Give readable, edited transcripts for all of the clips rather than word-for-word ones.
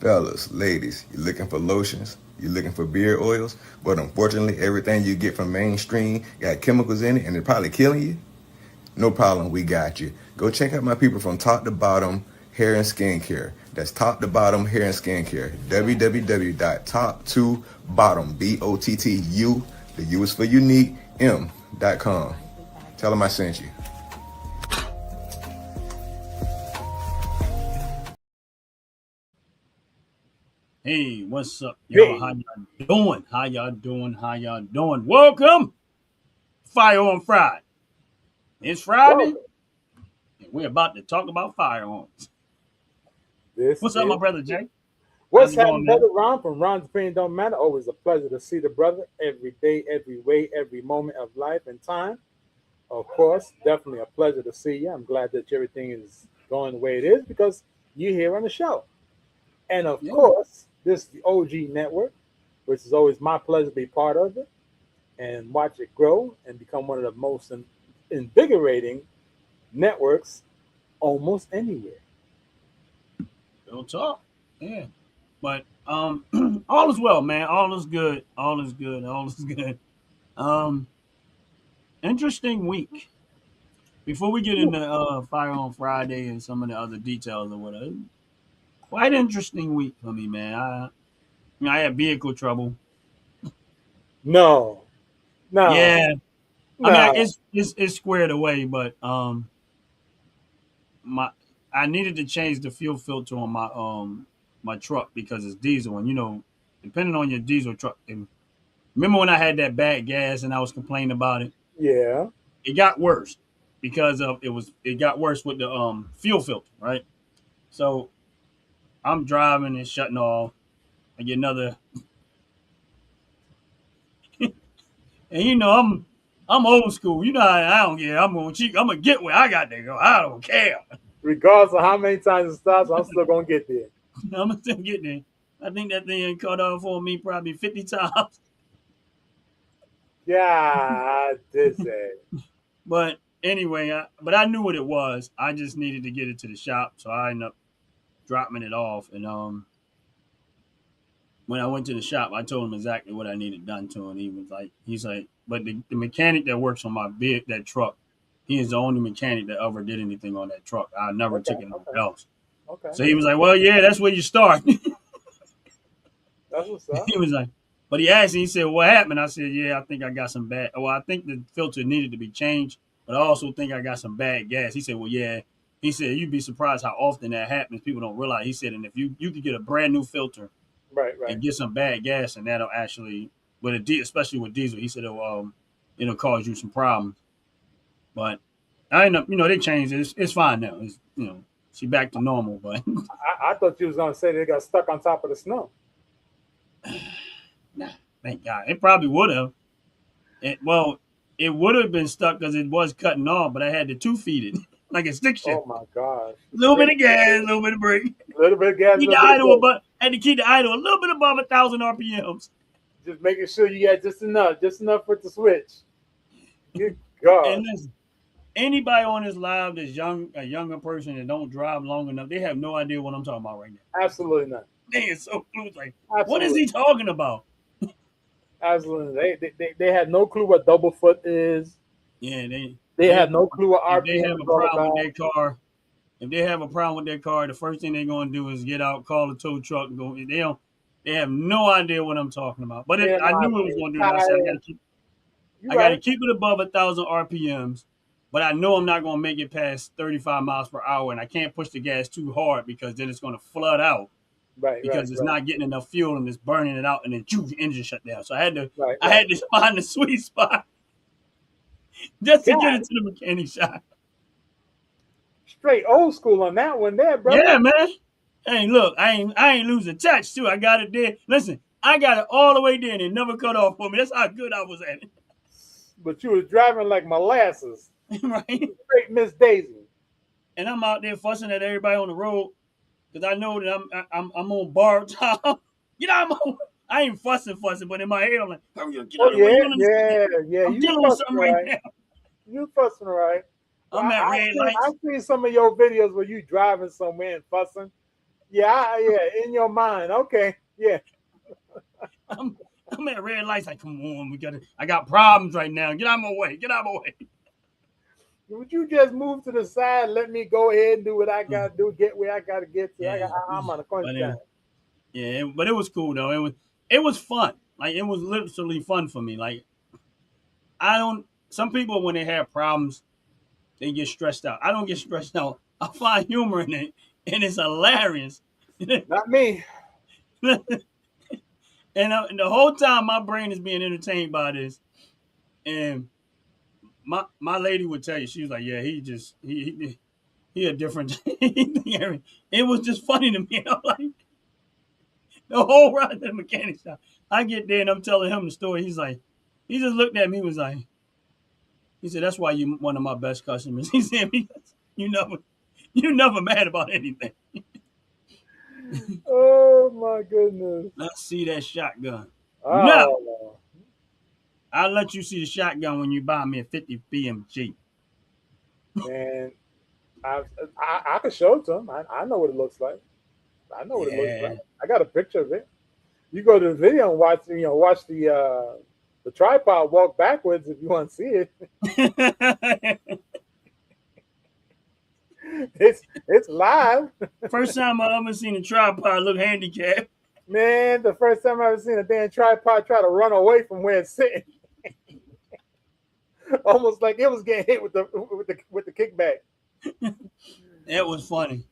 Fellas, ladies, you looking for lotions? You looking for beard oils? But unfortunately, everything you get from mainstream got chemicals in it and they're probably killing you? No problem, we got you. Go check out my people from Top to Bottom Hair and Skincare. That's Top to Bottom Hair and Skincare. www.top2bottom, BOTTU, the U is for unique, M.com. Tell them I sent you. Hey, what's up, y'all? How Hey, y'all doing? How y'all doing? How y'all doing? Welcome, Firearms Friday. It's Friday, welcome. and we're about to talk about firearms. This What's up, my is brother Jay? How's what's it going, happening, brother man? Ron from Ron's Opinion Don't Matter. Always a pleasure to see the brother every day, every way, every moment of life and time. Of course, definitely a pleasure to see you. I'm glad that everything is going the way it is because you're here on the show. And of Yeah, course, this is the OG network, which is always my pleasure to be part of it and watch it grow and become one of the most invigorating networks almost anywhere. real talk. Yeah, but all is well, man. All is good. All is good. All is good. Um, Interesting week. Before we get into Fire on Friday and some of the other details or whatever, quite interesting week for me, man. I had vehicle trouble. No, no, Yeah, I mean, no. it's squared away, but my I needed to change the fuel filter on my truck because it's diesel, and depending on your diesel truck. And remember when I had that bad gas and I was complaining about it? Yeah. It got worse because of it got worse with the fuel filter, right? So I'm driving and shutting off. I get another, and I'm old school. You know I don't care. I'm gonna get where I got to go. I don't care. Regardless of how many times it stops, I'm still gonna get there. I'm gonna still get there. I think that thing cut off for me probably 50 times. God, this is. But anyway, I knew what it was. I just needed to get it to the shop, so I ended up dropping it off. And when I went to the shop, I told him exactly what I needed done to him. He's like, but the mechanic that works on that truck, he is the only mechanic that ever did anything on that truck. I never Okay, took it nowhere okay, else. okay. So he was like, well, yeah, that's where you start. That's what's up. He was like, but he asked me, he said, what happened? I said, yeah, I think I got some bad. Well, I think the filter needed to be changed, but I also think I got some bad gas. He said, well, yeah. He said, you'd be surprised how often that happens. People don't realize. He said, and if you could get a brand new filter Right, right. and get some bad gas, and that'll actually, especially with diesel, he said, it'll cause you some problems. But I end up, they changed it. It's fine now. She back to normal, but I thought you was gonna say they got stuck on top of the snow. nah, thank God. It probably would have. Well, it would have been stuck because it was cutting off, but I had to two feet it like a stick shift. Oh my gosh. A little bit Stick of gas, a shift, little bit of brake. a little bit of gas, a Keep little the bit of idle brake. above. Had to keep the idle a little bit above 1,000 RPMs. Just making sure you got just enough for the switch. Good God. And listen, anybody on this live that's a younger person that don't drive long enough, they have no idea what I'm talking about right now. Absolutely not. They is so clueless. Like, what is Absolutely. he talking about? Absolutely. They had no clue what double foot is. Yeah, They they had no clue what if they RPM have is a all problem with about. their car, if they have a problem with their car, the first thing they're gonna do is get out, call the tow truck, and go. They have no idea what I'm talking about. But They I know how knew to it was change gonna do that. I said tires. You I got to right. keep it above 1,000 RPMs. But I know I'm not gonna make it past 35 miles per hour, and I can't push the gas too hard because then it's gonna flood out Right, right, because it's right, not getting enough fuel and it's burning it out, and then the engine shut down. So right, I right. had to find the sweet spot just to get God, it to the mechanic shop. straight old school on that one there, brother. Yeah, man. Hey, look, I ain't losing touch too. I got it there. Listen, I got it all the way there and it never cut off for me. That's how good I was at But you was driving like molasses. it, right? Straight Miss Daisy. And I'm out there fussing at everybody on the road because I know that I'm on borrowed time. I ain't fussing, but in my head I'm like, hurry up, get Oh out of the way. yeah, You don't understand. yeah, yeah. I'm You dealing with fussing something right right. now. You fussing right. Well, I'm at red I've lights. seen some of your videos where you driving somewhere and fussing. Yeah, in your mind. Okay. Yeah. I'm I'm at red lights. Like, come on, I got problems right now. Get out of my way. Get out of my way. Would you just move to the side? Let me go ahead and do what I gotta do. Get where I gotta get to. Yeah, I'm on a crunch but time. but it was cool though. It was fun. Like it was literally fun for me. Like I don't. Some people when they have problems, they get stressed out. I don't get stressed out. I find humor in it, and it's hilarious. Not me. And the whole time my brain is being entertained by this. And my lady would tell you, she was like, "Yeah, he a different." It was just funny to me. I'm like the whole ride to the mechanic shop. I get there and I'm telling him the story. He's like, he just looked at me. Was like, he said, "That's why you one of my best customers." He said, "Because you never mad about anything." Oh my goodness. Let's see that shotgun. No, Oh I'll let you see the shotgun when you buy me a 50 BMG. man, I I could show it to him. I know what it looks like. I know what it looks like. Yeah. I got a picture of it. You go to the video and watch. Watch the tripod walk backwards if you want to see it. It's live. First time I ever seen a tripod look handicapped. Man, the first time I ever seen a damn tripod try to run away from where it's sitting, almost like it was getting hit with the kickback. That was funny.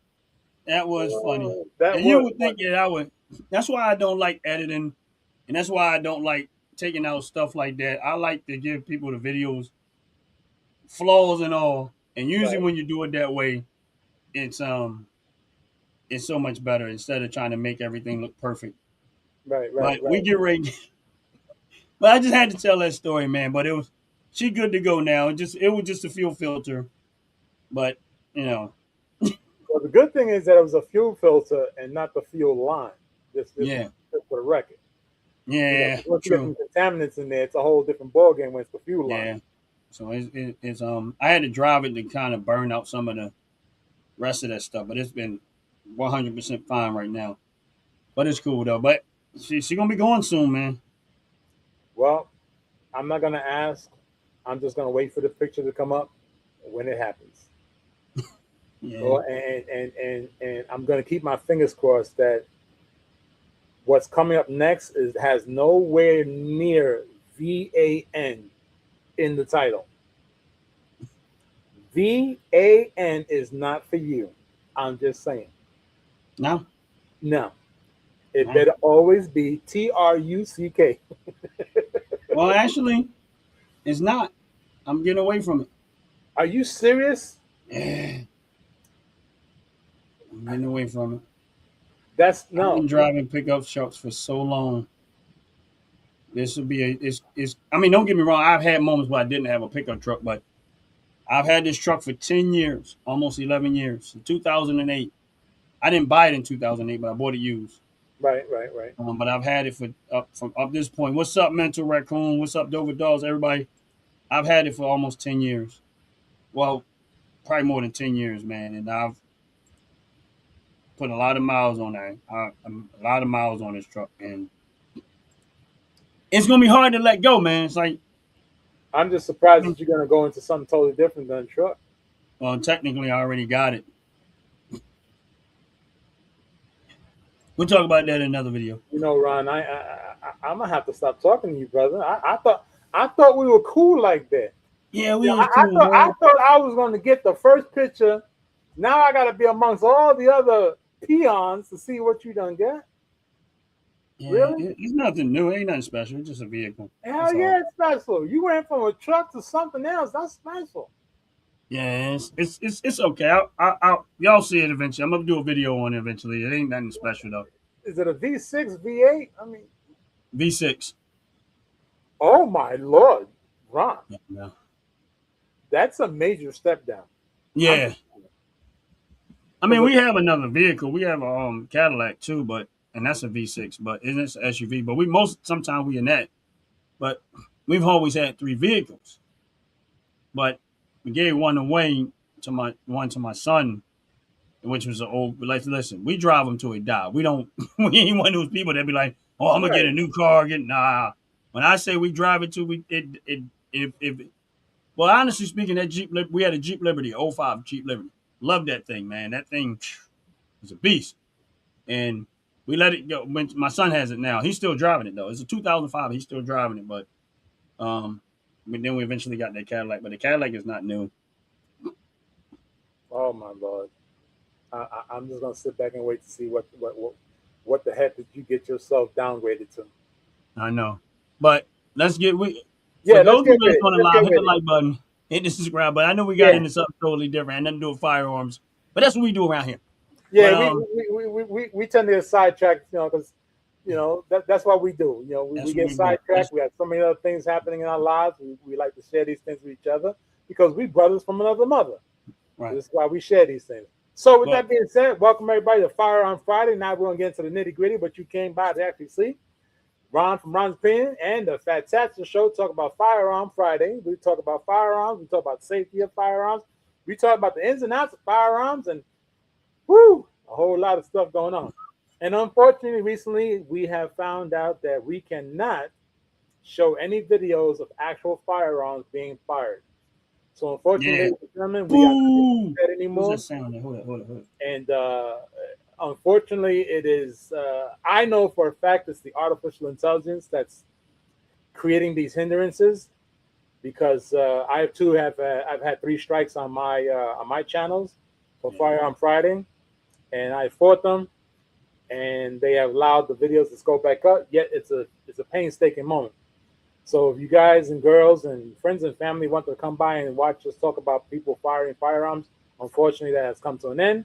That was funny. That And you was would think funny. that I would. That's why I don't like editing, and that's why I don't like taking out stuff like that. I like to give people the videos, flaws and all. And usually Right, when you do it that way, it's it's so much better instead of trying to make everything look perfect. right, right, But we right. get ready. But I just had to tell that story, man. But she good to go now. It was just a fuel filter, but you know, Well, the good thing is that it was a fuel filter and not the fuel line. yeah, Just for the record. yeah, Once you get true, some contaminants in there, it's a whole different ballgame when it's the fuel line. yeah. So it's I had to drive it to kind of burn out some of the rest of that stuff, but it's been 100% fine right now. But it's cool though. But she gonna be going soon, man. Well, I'm not gonna ask. I'm just gonna wait for the picture to come up when it happens. Yeah, Well, and I'm gonna keep my fingers crossed that what's coming up next has nowhere near VAN in the title. VAN is not for you. I'm just saying. no, No, it no. better always be TRUCK. Well, actually, it's not. I'm getting away from it. Are you serious? Yeah, I'm getting away from it. That's I've no. been driving pickup trucks for so long. This would be it's. I mean, don't get me wrong. I've had moments where I didn't have a pickup truck, but I've had this truck for 10 years, almost 11 years. 2008. I didn't buy it in 2008, but I bought it used. Right, right, right. But I've had it from up this point. What's up, Mental Raccoon? What's up, Dover Dogs? Everybody, I've had it for almost 10 years. Well, probably more than 10 years, man. And I've put a lot of miles on that. A lot of miles on this truck, and it's gonna be hard to let go, man. It's like, I'm just surprised that you're gonna go into something totally different than a truck. well, technically, I already got it. We'll talk about that in another video. Ron, I'm gonna have to stop talking to you, brother. I thought we were cool like that. Yeah, we Yeah, was I cool, thought I man. thought I was going to get the first picture. Now I got to be amongst all the other peons to see what you done get. Yeah, Really? it's nothing new. It ain't nothing special. It's just a vehicle. Hell That's all. yeah, it's special. You went from a truck to something else. That's special. Yeah, it's okay. Y'all see it eventually. I'm gonna do a video on it eventually. It ain't nothing special though. Is it a V6, V8? I mean, V6. oh my lord, Ron, Yeah. that's a major step down. I'm Yeah. I mean, because we have another vehicle. We have a Cadillac too, but and that's a V6, but it's an SUV. But we most sometimes we in that. But we've always had three vehicles. But we gave one away to my son which was an old. Like, listen, we drive them till we die. We don't. We ain't one of those people that be like, "Oh, I'm gonna get a new car." Nah. When I say we drive it till we if well, honestly speaking, that Jeep we had a Jeep Liberty, 05 Jeep Liberty. Love that thing, man. That thing was a beast, and we let it go. When my son has it now, he's still driving it though. It's a 2005. He's still driving it, but then we eventually got that Cadillac, but the Cadillac is not new. Oh my Lord. I'm just gonna sit back and wait to see what the heck did you get yourself downgraded to? I know, but let's get for Yeah, those let's of get you with that's it. on the Let's live, get hit the with it. like button, hit the subscribe button. I know we got Yeah, into something totally different, and nothing to do with firearms, but that's what we do around here. But yeah. We tend to get sidetracked, because that's what we do. We that's what get we do. sidetracked. We have so many other things happening in our lives. We like to share these things with each other because we brothers from another mother. Right. This is why we share these things. So with But that being said, welcome everybody to Firearms Friday. Now we're gonna get into the nitty gritty, but you came by to actually see Ron from Ron's Opinion and the Fantastic Show talk about Firearm Friday. We talk about firearms. We talk about safety of firearms. We talk about the ins and outs of firearms, and a whole lot of stuff going on. And unfortunately, recently we have found out that we cannot show any videos of actual firearms being fired. So unfortunately, yeah, ladies and gentlemen, we got not boo. that Who's anymore. that sound? There? Hold it. And unfortunately, it is. I know for a fact it's the artificial intelligence that's creating these hindrances because I too have I've had 3 strikes on my channels for Firearm Friday, and I fought them, and they have allowed the videos to go back up. Yet it's a painstaking moment. So if you guys and girls and friends and family want to come by and watch us talk about people firing firearms, unfortunately that has come to an end.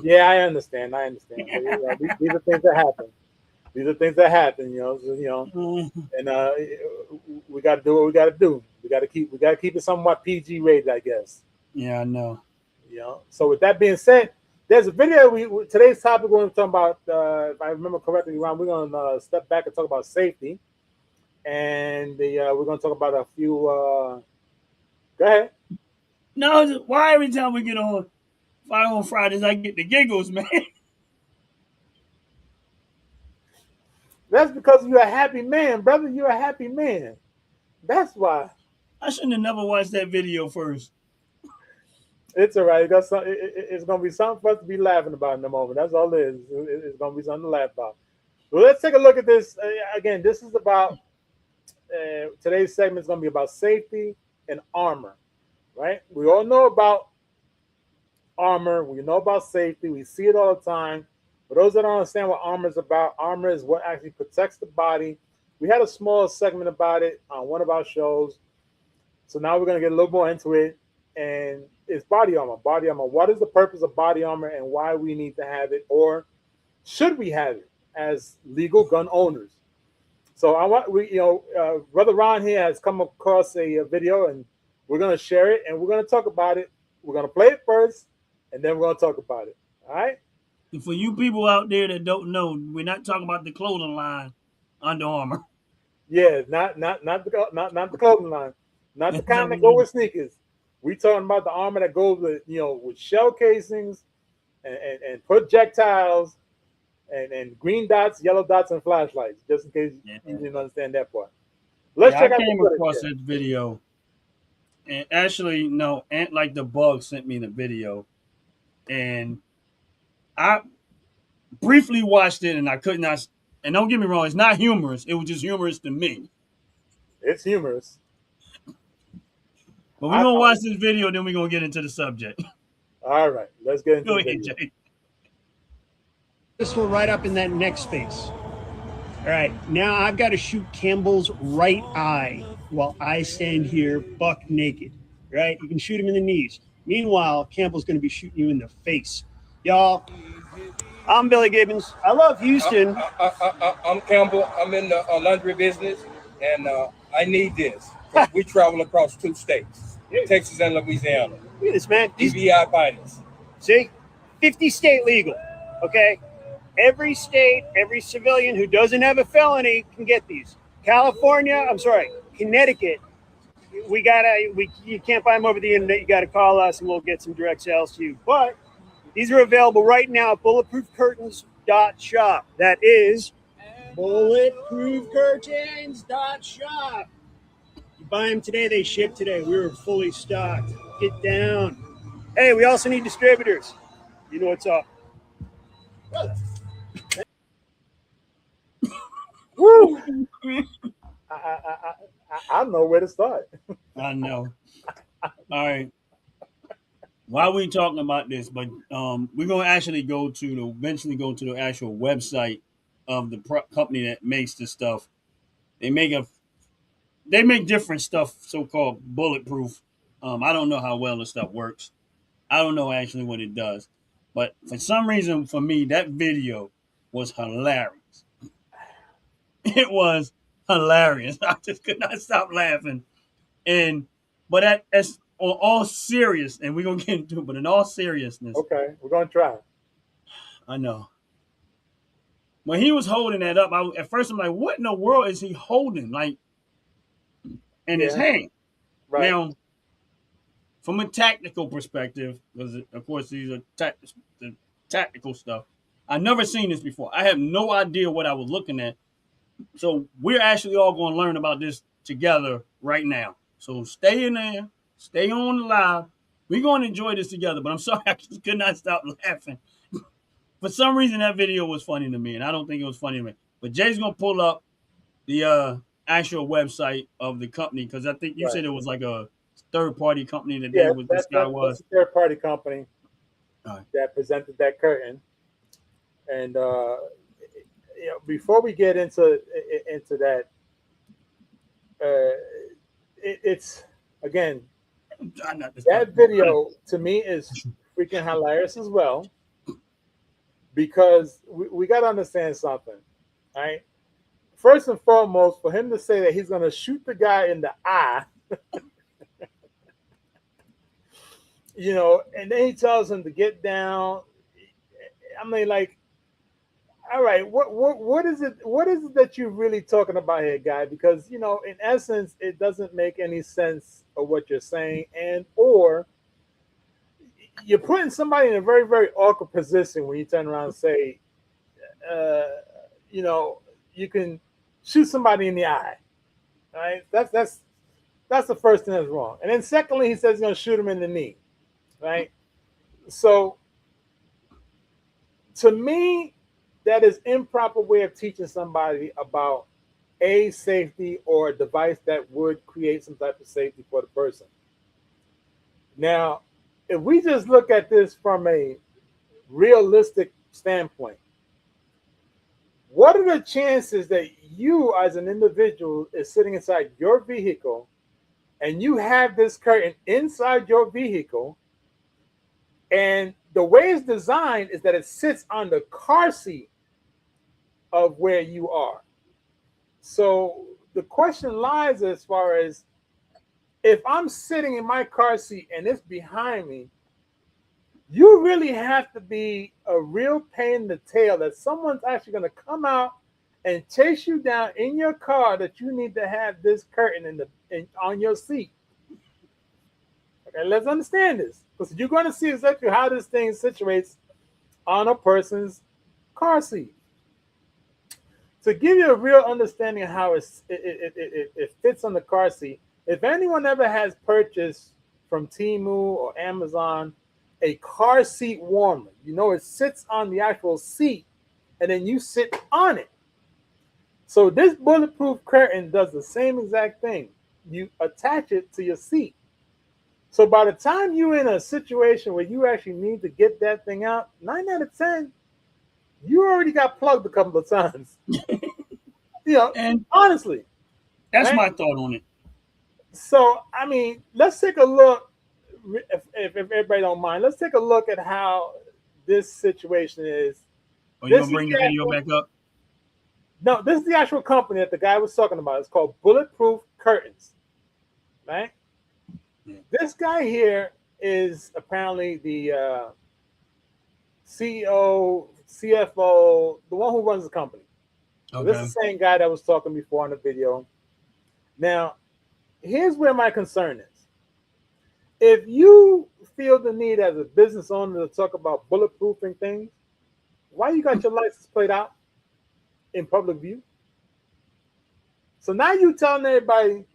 Yeah, I understand. But, these are things that happen. These are things that happen. And we got to do what we got to do. We got to keep it somewhat PG rated, I guess. Yeah, I know. So with that being said, there's a video. Today's topic we're going to talk about. If I remember correctly, Ron, we're going to step back and talk about safety, and we're going to talk about a few. Go ahead. No, why every time we get on Firearm Fridays, I get the giggles, man? That's because you're a happy man, brother. You're a happy man. That's why. I shouldn't have never watched that video first. It's all right. It's going to be something for us to be laughing about in the moment. That's all it is. It's going to be something to laugh about. Well, let's take a look at this. Again, this is about today's segment is going to be about safety and armor, right? We all know about armor. We know about safety. We see it all the time. For those that don't understand what armor is about, armor is what actually protects the body. We had a small segment about it on one of our shows. So now we're going to get a little more into it. And it's body armor. Body armor. What is the purpose of body armor and why we need to have it, or should we have it as legal gun owners? So Brother Ron here has come across a video, and we're going to share it, and we're going to talk about it. We're going to play it first, and then we're going to talk about it. All right. And for you people out there that don't know, we're not talking about the clothing line Under Armour. Yeah, not the clothing line, not the kind that go with sneakers. We talking about the armor that goes with with shell casings and projectiles and green dots, yellow dots, and flashlights. Just in case you didn't understand that part. Let's check out. I came across that video, and actually, no, Ant Like the Bug sent me the video, and I briefly watched it, and I could not. And don't get me wrong, it's not humorous. It was just humorous to me. It's humorous. But we're going to watch this video, then we're going to get into the subject. All right. Let's get into Go the ahead, video. Jay. This one right up in that neck space. All right. Now I've got to shoot Campbell's right eye while I stand here buck naked. Right? You can shoot him in the knees. Meanwhile, Campbell's going to be shooting you in the face. Y'all, I'm Billy Gibbons. I love Houston. I'm Campbell. I'm in the laundry business, and I need this. We travel across 2 states, Texas and Louisiana. Look at this, man. DVI finance. See? 50 state legal. Okay? Every state, every civilian who doesn't have a felony can get these. Connecticut you can't buy them over the internet. You got to call us, and we'll get some direct sales to you. But these are available right now at bulletproofcurtains.shop. That is bulletproofcurtains.shop. You buy them today, they ship today. We were fully stocked. Get down. Hey, we also need distributors. You know what's up. Woo! I know where to start. I know. All right. Why we talking about this? But we're gonna actually eventually go to the actual website of the company that makes the stuff. They make different stuff, so called bulletproof. I don't know how well the stuff works. I don't know actually what it does, but for some reason, for me, that video was hilarious. It was hilarious. I just could not stop laughing. And as on all serious, and we're gonna get into it, but in all seriousness, Okay, we're gonna try. I know when he was holding that up, at first I'm like, what in the world is he holding? Like in his hand. Right. Now, from a tactical perspective, because of course these are the tactical stuff. I've never seen this before. I have no idea what I was looking at. So we're actually all going to learn about this together right now. So stay in there, stay on the live. We're going to enjoy this together. But I'm sorry, I just could not stop laughing. For some reason, that video was funny to me, and I don't think it was funny to me. But Jay's going to pull up the actual website of the company, because I think you said it was like a third-party company that this guy was. That's a third-party company Right. that presented that curtain. And before we get into that, it's again, that video to me is freaking hilarious as well, because we got to understand something, right? First and foremost, for him to say that he's going to shoot the guy in the eye, and then he tells him to get down. I mean, like, all right, what is it? What is it that you're really talking about here, guy? Because in essence, it doesn't make any sense of what you're saying, or you're putting somebody in a very, very awkward position when you turn around and say, you can shoot somebody in the eye. All right, that's the first thing that's wrong. And then secondly, he says he's going to shoot him in the knee. Right. So to me, that is improper way of teaching somebody about a safety or a device that would create some type of safety for the person. Now, if we just look at this from a realistic standpoint, what are the chances that you as an individual is sitting inside your vehicle and you have this curtain inside your vehicle, and the way it's designed is that it sits on the car seat of where you are? So the question lies as far as, if I'm sitting in my car seat and it's behind me, you really have to be a real pain in the tail that someone's actually going to come out and chase you down in your car, that you need to have this curtain on your seat. Okay, let's understand this, because you're going to see exactly how this thing situates on a person's car seat. To give you a real understanding of how it fits on the car seat, if anyone ever has purchased from Temu or Amazon a car seat warmer, it sits on the actual seat and then you sit on it. So this bulletproof curtain does the same exact thing. You attach it to your seat. So by the time you're in a situation where you actually need to get that thing out, 9 out of 10, you already got plugged a couple of times. And honestly, that's my thought on it. So, I mean, let's take a look, if everybody don't mind, let's take a look at how this situation is. Are you going to bring the video back up? No, this is the actual company that the guy was talking about. It's called Bulletproof Curtains, right? Yeah. This guy here is apparently the CEO, CFO, the one who runs the company. Okay. So this is the same guy that was talking before in the video. Now, here's where my concern is. If you feel the need as a business owner to talk about bulletproofing things, why you got your license plate out in public view? So now you telling everybody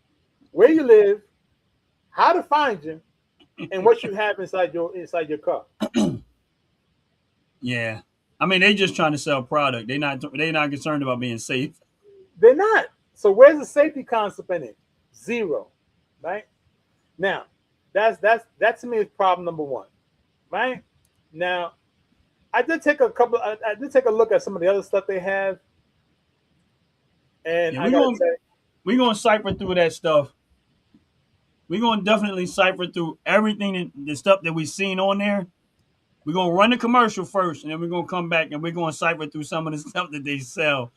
where you live, how to find you, and what you have inside your car. Yeah. I mean, they just trying to sell product. They not concerned about being safe. They're not. So where's the safety concept in it? Zero. Right? Now, that to me is problem number one. Right? Now, I did take a look at some of the other stuff they have, and Yeah, I gotta say, we're gonna cipher through that stuff. We're gonna definitely cipher through everything the stuff that we've seen on there. We're gonna run the commercial first, and then we're gonna come back and we're gonna cipher through some of the stuff that they sell.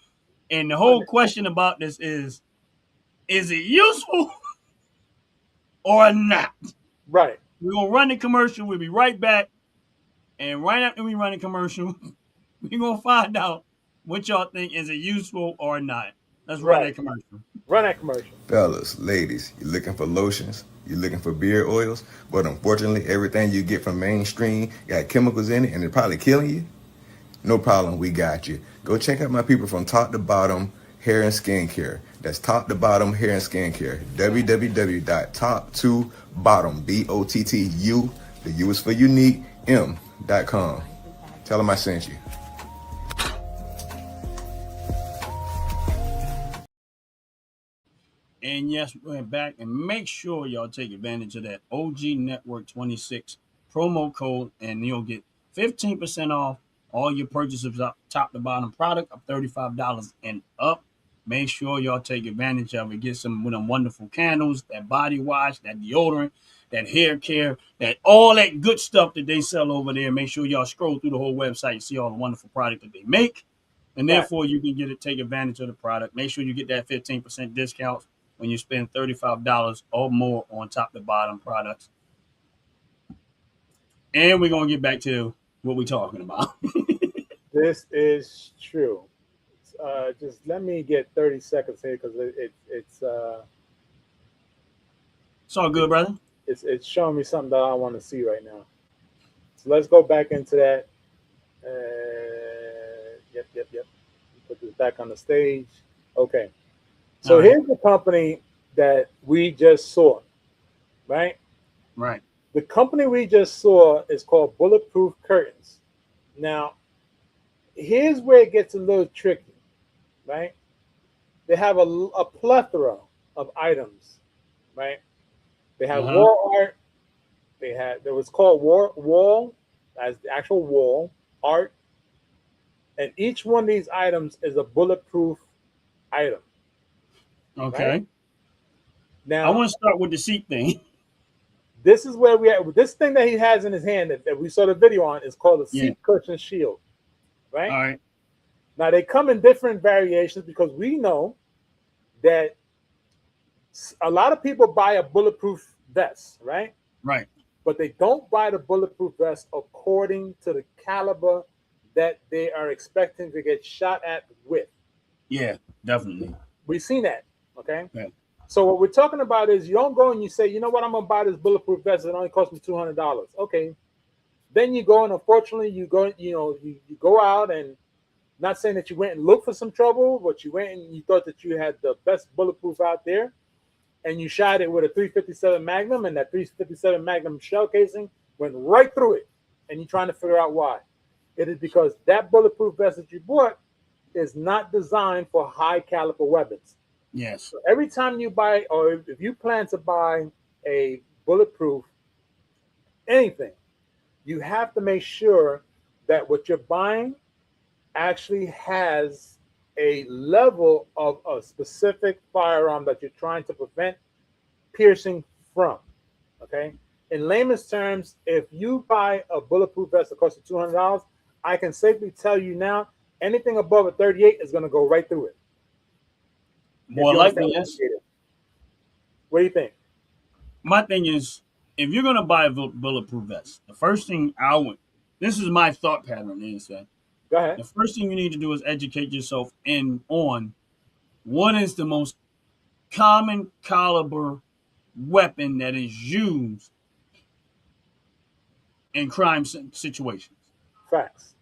And the whole question about this is it useful or not? right, We're gonna run the commercial. We'll be right back. And right after we run the commercial, we're gonna find out what y'all think, is it useful or not. Let's run right. that commercial. Run that commercial. Fellas, ladies, you looking for lotions? You looking for beard oils? But unfortunately, everything you get from mainstream got chemicals in it and they're probably killing you? No problem, we got you. Go check out my people from Top to Bottom Hair and Skincare. That's Top to Bottom Hair and Skincare. www.top2bottom, BOTTU, the U is for unique, M.com. Tell them I sent you. And yes, we went back, and make sure y'all take advantage of that OG Network 26 promo code, and you'll get 15% off all your purchases up top to bottom product of $35 and up. Make sure y'all take advantage of it. Get some of them wonderful candles, that body wash, that deodorant, that hair care, that all that good stuff that they sell over there. Make sure y'all scroll through the whole website and see all the wonderful product that they make. And Right. therefore, you can take advantage of the product. Make sure you get that 15% discount when you spend $35 or more on top to bottom products. And we're going to get back to what we're talking about. This is true. Just let me get 30 seconds here because It's all good, brother. it's showing me something that I want to see right now. So let's go back into that. Yep. Put this back on the stage. Okay. So All right. here's the company that we just saw, right? Right. The company we just saw is called Bulletproof Curtains. Now, here's where it gets a little tricky, right? They have a plethora of items, right? They have wall art. There was called wall as the actual wall art, and each one of these items is a bulletproof item. Okay. Right? I Now, want to start with the seat thing. this is where we at. This thing that he has in his hand that we saw the video on is called a seat cushion shield, right? All right. Now they come in different variations because we know that a lot of people buy a bulletproof vest, right? Right. But they don't buy the bulletproof vest according to the caliber that they are expecting to get shot at with. Yeah, definitely. We've seen that, okay? Yeah. So what we're talking about is you don't go and you say, you know what, I'm gonna buy this bulletproof vest. It only cost me $200. Okay. Then you go and unfortunately you go out and not saying that you went and looked for some trouble, but you went and you thought that you had the best bulletproof out there, and you shot it with a 357 Magnum, and that 357 Magnum shell casing went right through it, and you're trying to figure out why. It is because that bulletproof vest that you bought is not designed for high caliber weapons. Yes. So every time you buy, or if you plan to buy a bulletproof anything, you have to make sure that what you're buying actually has a level of a specific firearm that you're trying to prevent piercing from. Okay. In layman's terms, if you buy a bulletproof vest that costs you $200, I can safely tell you now, anything above a 38 is going to go right through it. More likely, yes. What do you think? My thing is, if you're gonna buy a bulletproof vest, the first thing this is my thought pattern, is that Go ahead. the first thing you need to do is educate yourself on what is the most common caliber weapon that is used in crime situations. Facts.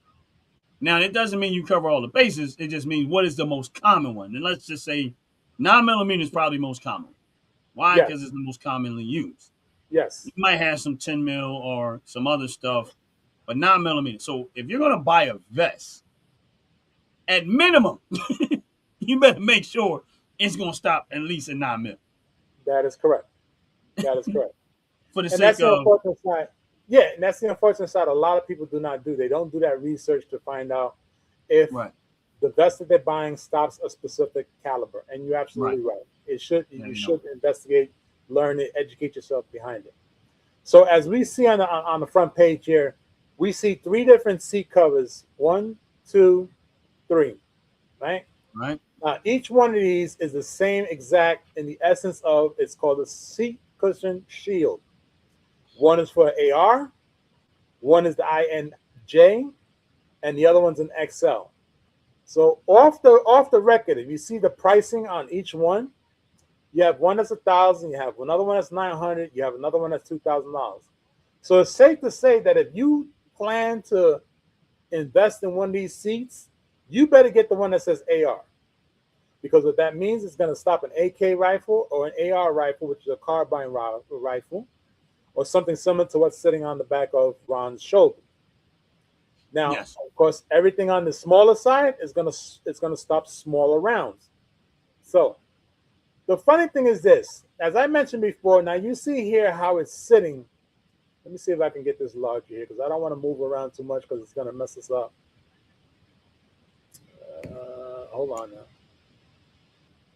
Now, it doesn't mean you cover all the bases. It just means what is the most common one. And let's just say 9mm is probably most common. Why? Yes. Because it's the most commonly used. Yes. You might have some 10 mil or some other stuff, but 9mm. So if you're going to buy a vest, at minimum, you better make sure it's going to stop at least at 9mm. That is correct. That is correct. For the And sake that's the of, unfortunate side. Yeah, and that's the unfortunate side. A lot of people do not do. They don't do that research to find out if right, the vest that they're buying stops a specific caliber. And you're absolutely right. It should. There You you should investigate, learn it, educate yourself behind it. So as we see on the front page here, we see 3 different seat covers. 1, 2, 3. Right. right, Each one of these is the same exact in the essence of it's called a seat cushion shield. One is for AR, one is the INJ, and the other one's an XL. So off the record, if you see the pricing on each one, you have one that's $1,000, you have another one that's $900, you have another one that's $2,000. So it's safe to say that if you plan to invest in one of these seats, you better get the one that says AR. Because what that means is going to stop an AK rifle or an AR rifle, which is a carbine rifle, or something similar to what's sitting on the back of Ron's shoulder. Now, yes, of course, everything on the smaller side is going to stop smaller rounds. So the funny thing is this, as I mentioned before, now you see here how it's sitting. Let me see if I can get this larger here because I don't want to move around too much because it's going to mess us up. Hold on now.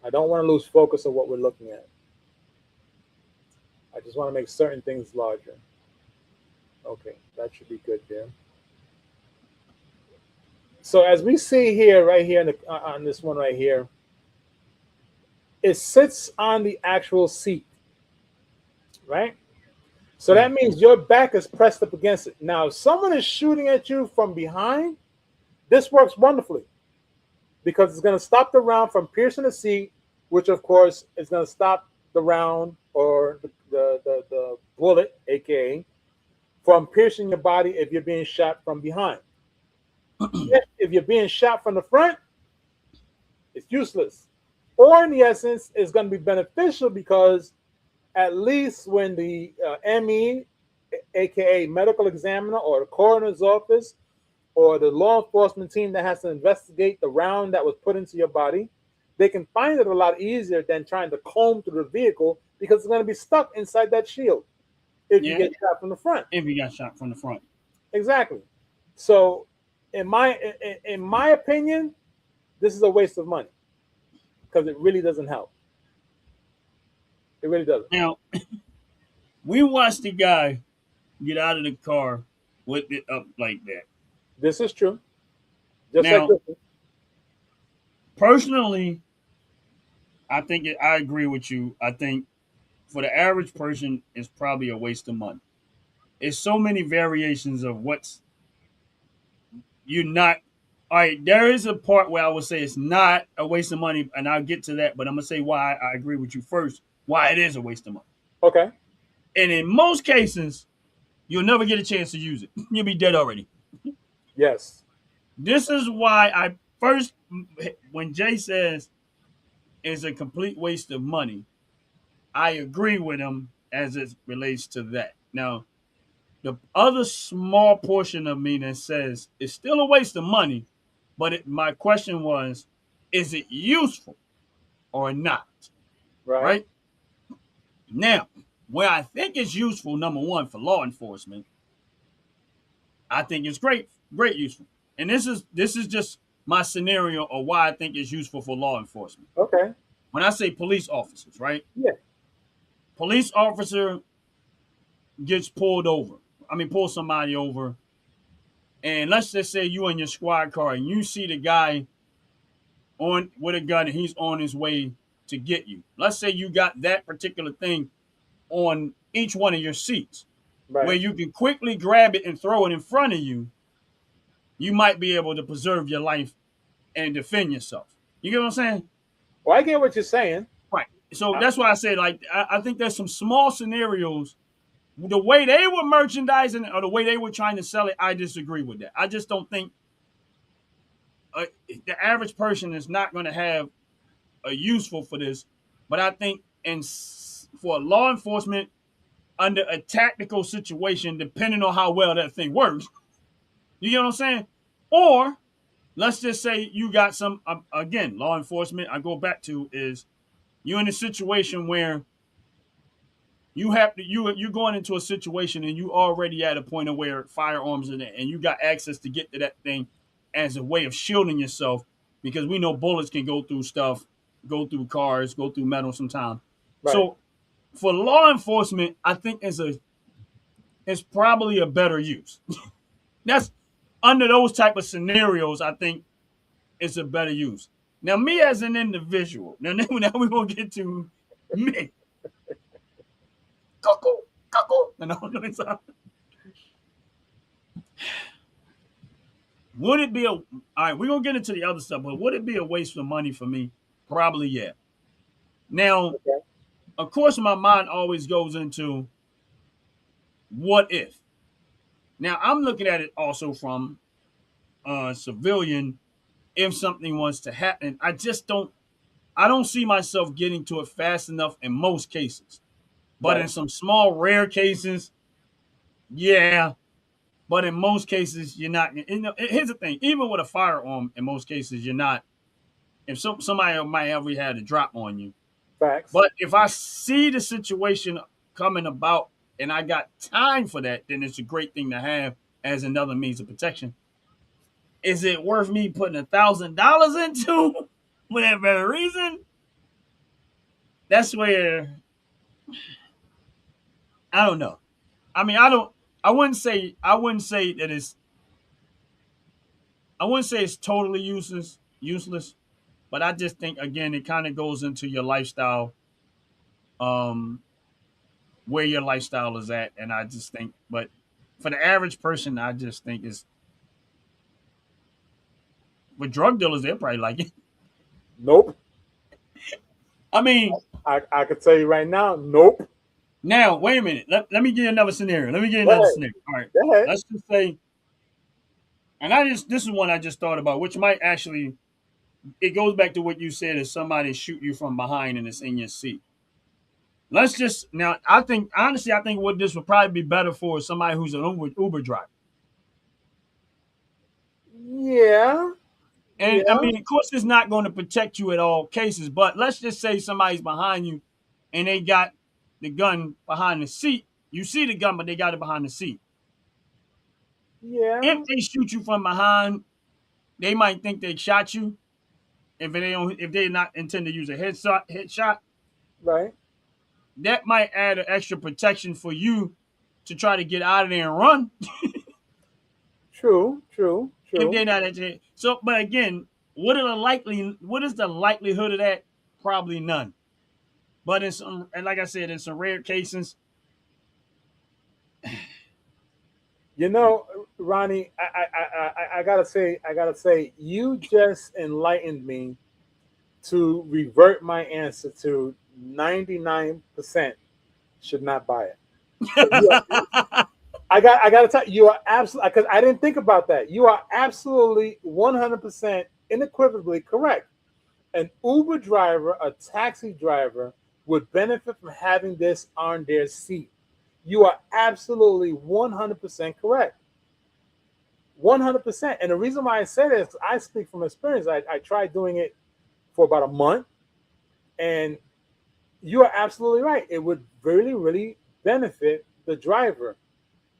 I don't want to lose focus on what we're looking at. I just want to make certain things larger. Okay, that should be good there. So as we see here, right here on this one right here, it sits on the actual seat, right? So that means your back is pressed up against it. Now, if someone is shooting at you from behind, this works wonderfully because it's going to stop the round from piercing the seat, which of course is going to stop the round or the bullet, aka, from piercing your body if you're being shot from behind. If you're being shot from the front, it's useless. Or in the essence, it's going to be beneficial because at least when the ME, aka medical examiner, or the coroner's office, or the law enforcement team that has to investigate the round that was put into your body, they can find it a lot easier than trying to comb through the vehicle because it's going to be stuck inside that shield if you get shot from the front. If you got shot from the front. Exactly. So in my opinion, this is a waste of money because it really doesn't help. It really doesn't. Now, we watched the guy get out of the car with it up like that. This is true. Just now, like this. Personally, I think I agree with you. I think for the average person, it's probably a waste of money. It's so many variations of what's you're not. All right, there is a part where I would say it's not a waste of money, and I'll get to that. But I'm gonna say why I agree with you first. Why it is a waste of money. Okay. And in most cases, you'll never get a chance to use it. You'll be dead already. Yes. This is why I first, when Jay says it's a complete waste of money, I agree with him as it relates to that. Now, the other small portion of me that says it's still a waste of money, but my question was, is it useful or not? Right? Now, where I think it's useful, number one, for law enforcement, I think it's great useful. And this is just my scenario of why I think it's useful for law enforcement. Okay. When I say police officers, right? Yeah. Police officer gets pulled somebody over. And let's just say you in your squad car and you see the guy on with a gun and he's on his way to get you. Let's say you got that particular thing on each one of your seats, right, where you can quickly grab it and throw it in front of you. You might be able to preserve your life and defend yourself. You get what I'm saying? Well, I get what you're saying. Right. So that's why I said, like, I think there's some small scenarios. The way they were merchandising or the way they were trying to sell it, I disagree with that. I just don't think the average person is not going to have a useful for this. But I think for law enforcement under a tactical situation, depending on how well that thing works, you get what I'm saying? Or let's just say you got some, again, law enforcement, I go back to is you're in a situation where you have to, you're going into a situation and you already at a point of where firearms are there and you got access to get to that thing as a way of shielding yourself because we know bullets can go through stuff, go through cars, go through metal sometimes. Right. So for law enforcement, I think it's probably a better use. That's under those type of scenarios, I think it's a better use. Now, me as an individual, now we're gonna get to me. Cuckoo, cuckoo. Would it be all right? We're gonna get into the other stuff, but would it be a waste of money for me? Probably, yeah. Now, Okay. of course, my mind always goes into what if. Now, I'm looking at it also from a civilian. If something was to happen, I don't see myself getting to it fast enough in most cases. But Right. in some small, rare cases, yeah. But in most cases, you're not. Here's the thing: even with a firearm, in most cases, you're not. If somebody might ever had a drop on you, Facts. but if I see the situation coming about and I got time for that, then it's a great thing to have as another means of protection. Is it worth me putting $1,000 into for that very reason? That's where I don't know. I mean, I don't. I wouldn't say. I wouldn't say that it's. I wouldn't say it's totally useless. Useless, but I just think again it kind of goes into your lifestyle, um, where your lifestyle is at, and I just think. But for the average person, I just think it's with drug dealers. They're probably like it. Nope. I mean, I could tell you right now, nope. now wait a minute. Let me give you another scenario. Let me give you Go another ahead. scenario. All right, Go ahead. let's just say, and this is one I just thought about, which might actually it goes back to what you said is somebody shoot you from behind and it's in your seat. Let's just now. I think honestly, I think what this would probably be better for is somebody who's an Uber driver. Yeah. And I Yeah. mean, of course, it's not going to protect you at all cases. But let's just say somebody's behind you and they got the gun behind the seat. You see the gun, but they got it behind the seat. If Yeah. they shoot you from behind, they might think they shot you. If they not intend to use a headshot, Right. that might add an extra protection for you to try to get out of there and run. True. True. If True. they're not at so, but again, what is the likelihood of that? Probably none. But in some, and like I said, in some rare cases, You know, Ronnie, I gotta say, you just enlightened me to revert my answer to 99% should not buy it. You I gotta tell you, you are absolutely because I didn't think about that. You are absolutely 100% unequivocally correct. An Uber driver, a taxi driver would benefit from having this on their seat. You are absolutely 100% correct. 100%. And the reason why I say this, I speak from experience. I tried doing it for about a month, and you are absolutely right. It would really, really benefit the driver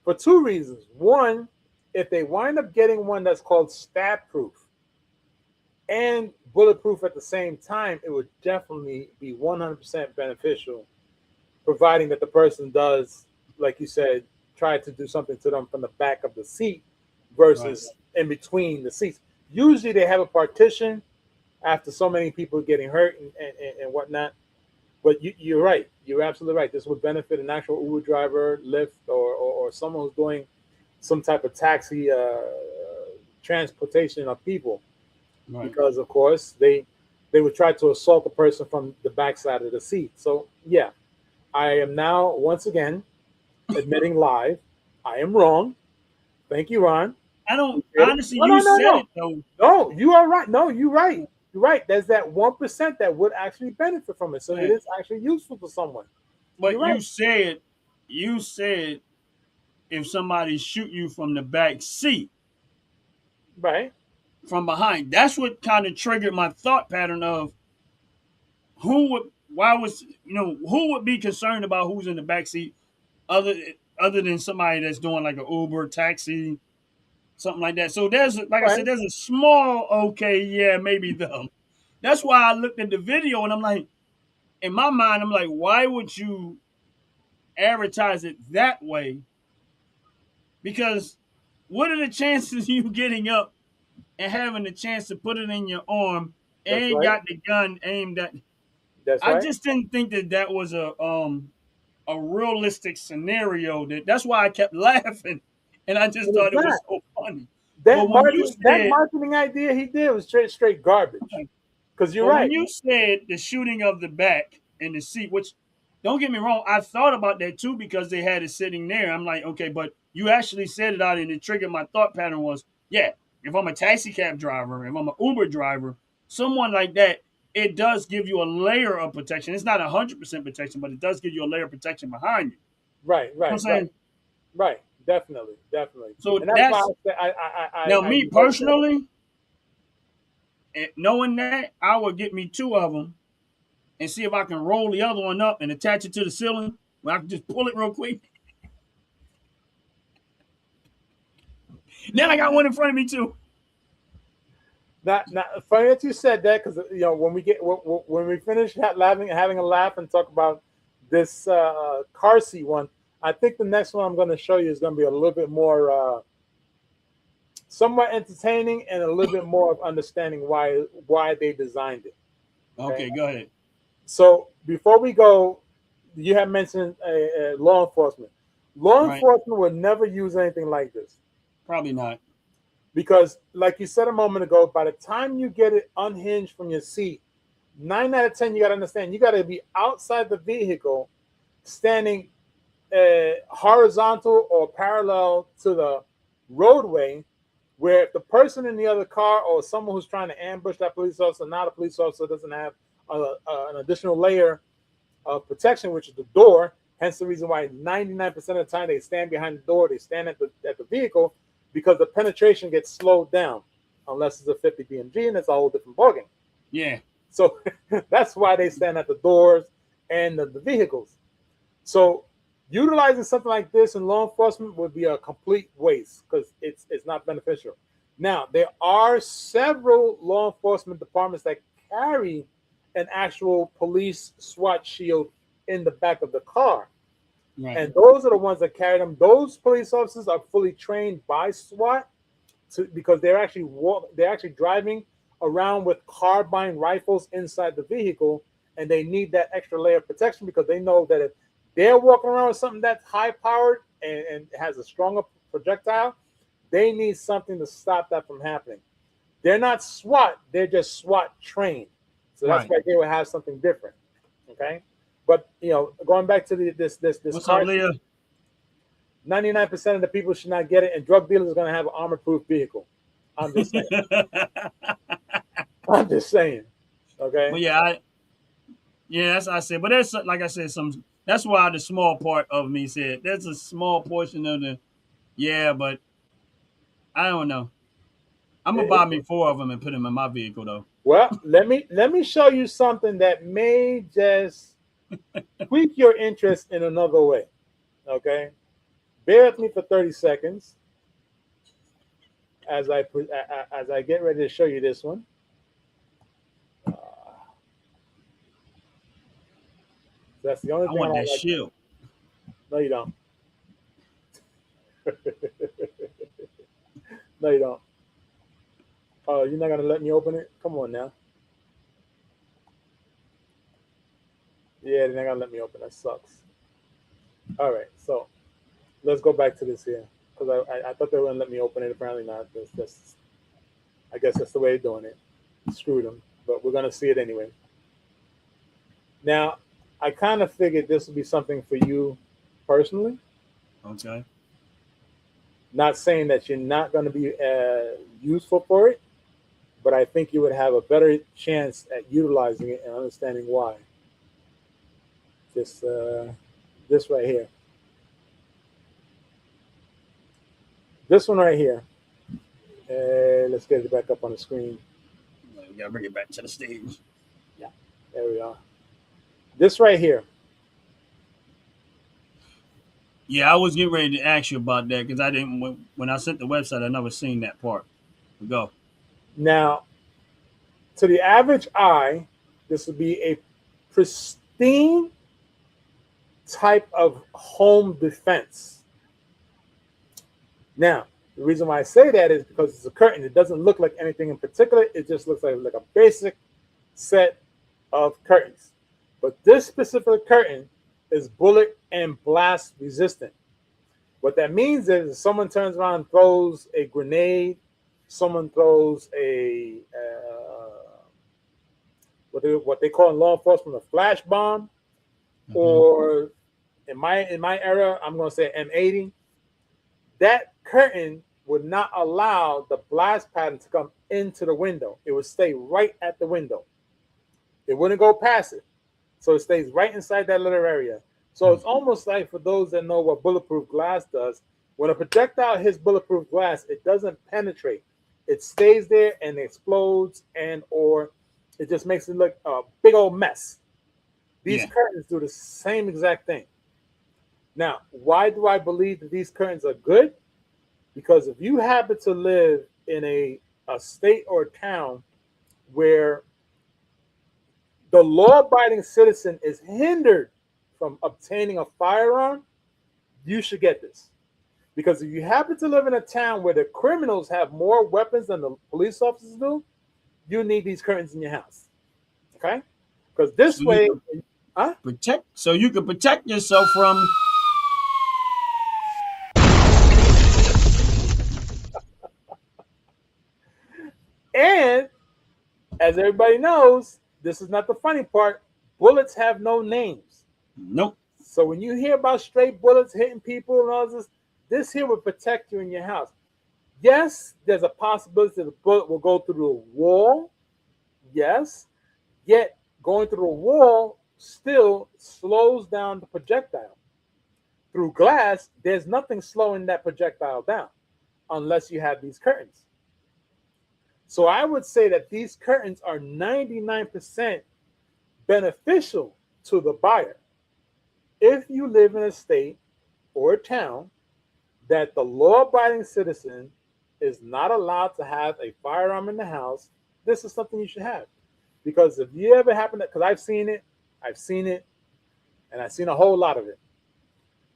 for two reasons. One, if they wind up getting one that's called stab proof and bulletproof at the same time, it would definitely be 100% beneficial, providing that the person does, like you said, try to do something to them from the back of the seat versus in between the seats. Usually they have a partition after so many people getting hurt and whatnot. But you're right. You're absolutely right. This would benefit an actual Uber driver, Lyft, or someone who's doing some type of taxi transportation of people, right. because of course they they would try to assault the person from the backside of the seat. So yeah, I am now once again admitting live. I am wrong. Thank you, Ron. I don't Appreciate it. honestly. No, You no, no, said no. it though. No, you are right. No, you're right. You're right. There's that 1% that would actually benefit from it. So it Yeah. is actually useful to someone. You're But right. you said if somebody shoot you from the back seat, Right. from behind, that's what kind of triggered my thought pattern of who would be concerned about who's in the back seat other other than somebody that's doing like an Uber, taxi, something like that. So like I Right. said, there's a small okay, yeah, maybe them. That's why I looked at the video and I'm like, in my mind, I'm like, why would you advertise it that way? Because what are the chances of you getting up and having the chance to put it in your arm That's and right. got the gun aimed at? That's I right. just didn't think that was a realistic scenario. That's why I kept laughing, and I just It is thought it was not. so funny. But That when you marketing that said marketing idea he did was straight garbage. Because you're But when right. you said the shooting of the back and the seat, which don't get me wrong, I thought about that too because they had it sitting there. I'm like, okay, but you actually said it out and it triggered my thought pattern was, yeah, if I'm a taxi cab driver, if I'm an Uber driver, someone like that, it does give you a layer of protection. It's not 100% protection, but it does give you a layer of protection behind you. Right, You know what I'm right, right, saying? right. Definitely, definitely. So And that's why that's now I me wrote that. personally, knowing that, I would get me two of them and see if I can roll the other one up and attach it to the ceiling where I can just pull it real quick. Then I got one in front of me too. Not funny that you said that because when we finish having a laugh and talk about this car seat one, I think the next one I'm going to show you is going to be a little bit more somewhat entertaining and a little bit more of understanding why they designed it. Okay, go ahead. So before we go, you have mentioned law enforcement. Law Right. enforcement would never use anything like this. Probably not. Because, like you said a moment ago, by the time you get it unhinged from your seat, 9 out of 10, you got to understand, you got to be outside the vehicle, standing horizontal or parallel to the roadway, where if the person in the other car or someone who's trying to ambush that police officer, not a police officer, doesn't have an additional layer of protection, which is the door. Hence the reason why 99% of the time they stand behind the door, they stand at the vehicle, because the penetration gets slowed down, unless it's a 50 BMG, and it's a whole different ballgame. Yeah. So that's why they stand at the doors and the vehicles. So utilizing something like this in law enforcement would be a complete waste because it's not beneficial. Now, there are several law enforcement departments that carry an actual police SWAT shield in the back of the car. Right. And those are the ones that carry them. Those police officers are fully trained by SWAT because they're actually driving around with carbine rifles inside the vehicle, and they need that extra layer of protection because they know that if they're walking around with something that's high powered and has a stronger projectile, they need something to stop that from happening. They're not SWAT; they're just SWAT trained. So that's Right. why they would have something different. Okay. But going back to this What's car, up, Leah? 99% of the people should not get it, and drug dealers are going to have an armor-proof vehicle. I'm just saying. I'm just saying. Okay. But yeah, that's what I said. But there's like I said, that's why the small part of me said there's a small portion of but I don't know. I'm gonna buy me 4 of them and put them in my vehicle though. Well, let me show you something that may just tweak your interest in another way. Okay. Bear with me for 30 seconds as I get ready to show you this one. That's the only I thing I want don't that like. shield. No, you don't. No, you don't. Oh, you're not gonna let me open it? Come on now. Yeah, they're not gonna let me open. That sucks. All right, so let's go back to this here because I thought they were gonna let me open it. Apparently not. I guess that's the way they're doing it. Screw them. but we're gonna see it anyway. Now, I kind of figured this would be something for you personally. Okay. Not saying that you're not going to be useful for it, but I think you would have a better chance at utilizing it and understanding why. Just this right here. This one right here. Let's get it back up on the screen. We gotta bring it back to the stage. There we are. This right here. Yeah, I was getting ready to ask you about that because I didn't when I sent the website. I never seen that part. Go. Now, to the average eye, this would be a pristine type of home defense. Now, the reason why I say that is because it's a curtain. It doesn't look like anything in particular. It just looks like a basic set of curtains. But this specific curtain is bullet and blast resistant. What that means is if someone turns around and throws a grenade, someone throws a what they call in law enforcement a flash bomb, or in my era, I'm going to say M80. That curtain would not allow the blast pattern to come into the window. It would stay right at the window. It wouldn't go past it. So it stays right inside that little area. So it's almost like, for those that know what bulletproof glass does, when a projectile hits bulletproof glass, it doesn't penetrate. It stays there and explodes, and or it just makes it look a big old mess. These curtains do the same exact thing. Now, why do I believe that these curtains are good? Because if you happen to live in a state or town where the law-abiding citizen is hindered from obtaining a firearm, you should get this. Because if you happen to live in a town where the criminals have more weapons than the police officers do, you need these curtains in your house. Okay? Because this way, protect, so you can protect yourself from. And as everybody knows, this is not the funny part. Bullets have no names. Nope. So when you hear about stray bullets hitting people and all this here will protect you in your house. Yes, there's a possibility that the bullet will go through the wall. Yes. Yet going through the wall still slows down the projectile. Through glass, there's nothing slowing that projectile down unless you have these curtains. So I would say that these curtains are 99% beneficial to the buyer. If you live in a state or a town that the law-abiding citizen is not allowed to have a firearm in the house, this is something you should have. Because if you ever happen to, because I've seen it, and I've seen a whole lot of it.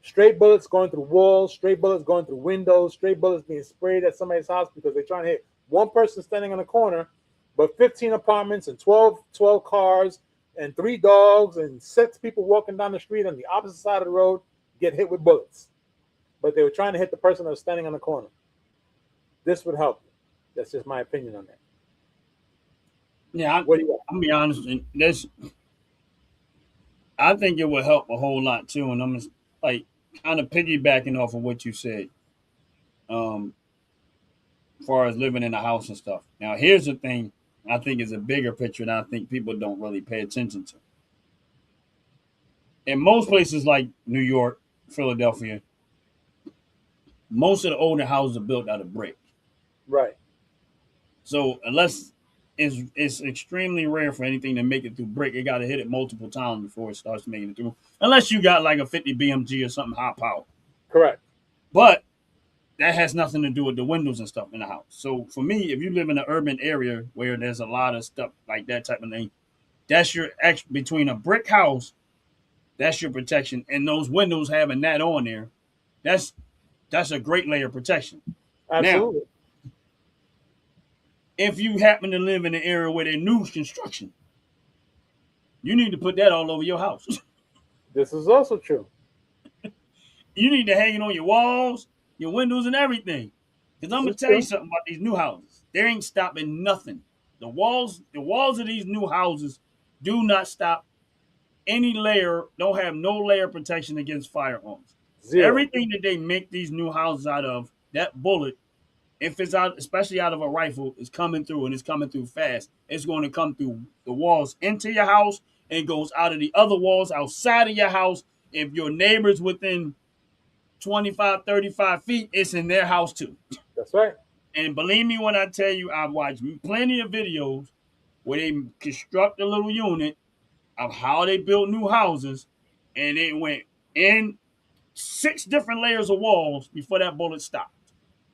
Straight bullets going through walls, straight bullets going through windows, straight bullets being sprayed at somebody's house because they're trying to hit one person standing in a corner, but 15 apartments and 12 cars and 3 dogs and 6 people walking down the street on the opposite side of the road get hit with bullets. But they were trying to hit the person that was standing on the corner. This would help. That's just my opinion on that. Yeah, I'll be honest. I think it would help a whole lot too. And I'm just like kind of piggybacking off of what you said. As far as living in a house and stuff. Now, here's the thing I think is a bigger picture that I think people don't really pay attention to. In most places like New York, Philadelphia, most of the older houses are built out of brick. Right. So unless it's extremely rare for anything to make it through brick, it got to hit it multiple times before it starts making it through. Unless you got like a 50 BMG or something high power. Correct. But that has nothing to do with the windows and stuff in the house. So for me, if you live in an urban area where there's a lot of stuff like that type of thing, that's your between a brick house, that's your protection. And those windows having that on there, that's a great layer of protection. Absolutely. Now, if you happen to live in an area where there's new construction, you need to put that all over your house. This is also true. You need to hang it on your walls, your windows, and everything. Because I'm going to tell you something about these new houses. They ain't stopping nothing. The walls of these new houses do not stop any layer, don't have no layer protection against firearms. Zero. Everything that they make these new houses out of, that bullet, if it's out, especially out of a rifle, is coming through and it's coming through fast. It's going to come through the walls into your house and goes out of the other walls outside of your house. If your neighbor's within 25, 35 feet, it's in their house too. That's right. And believe me when I tell you, I've watched plenty of videos where they construct a little unit of how they built new houses, and it went in 6 different layers of walls before that bullet stopped.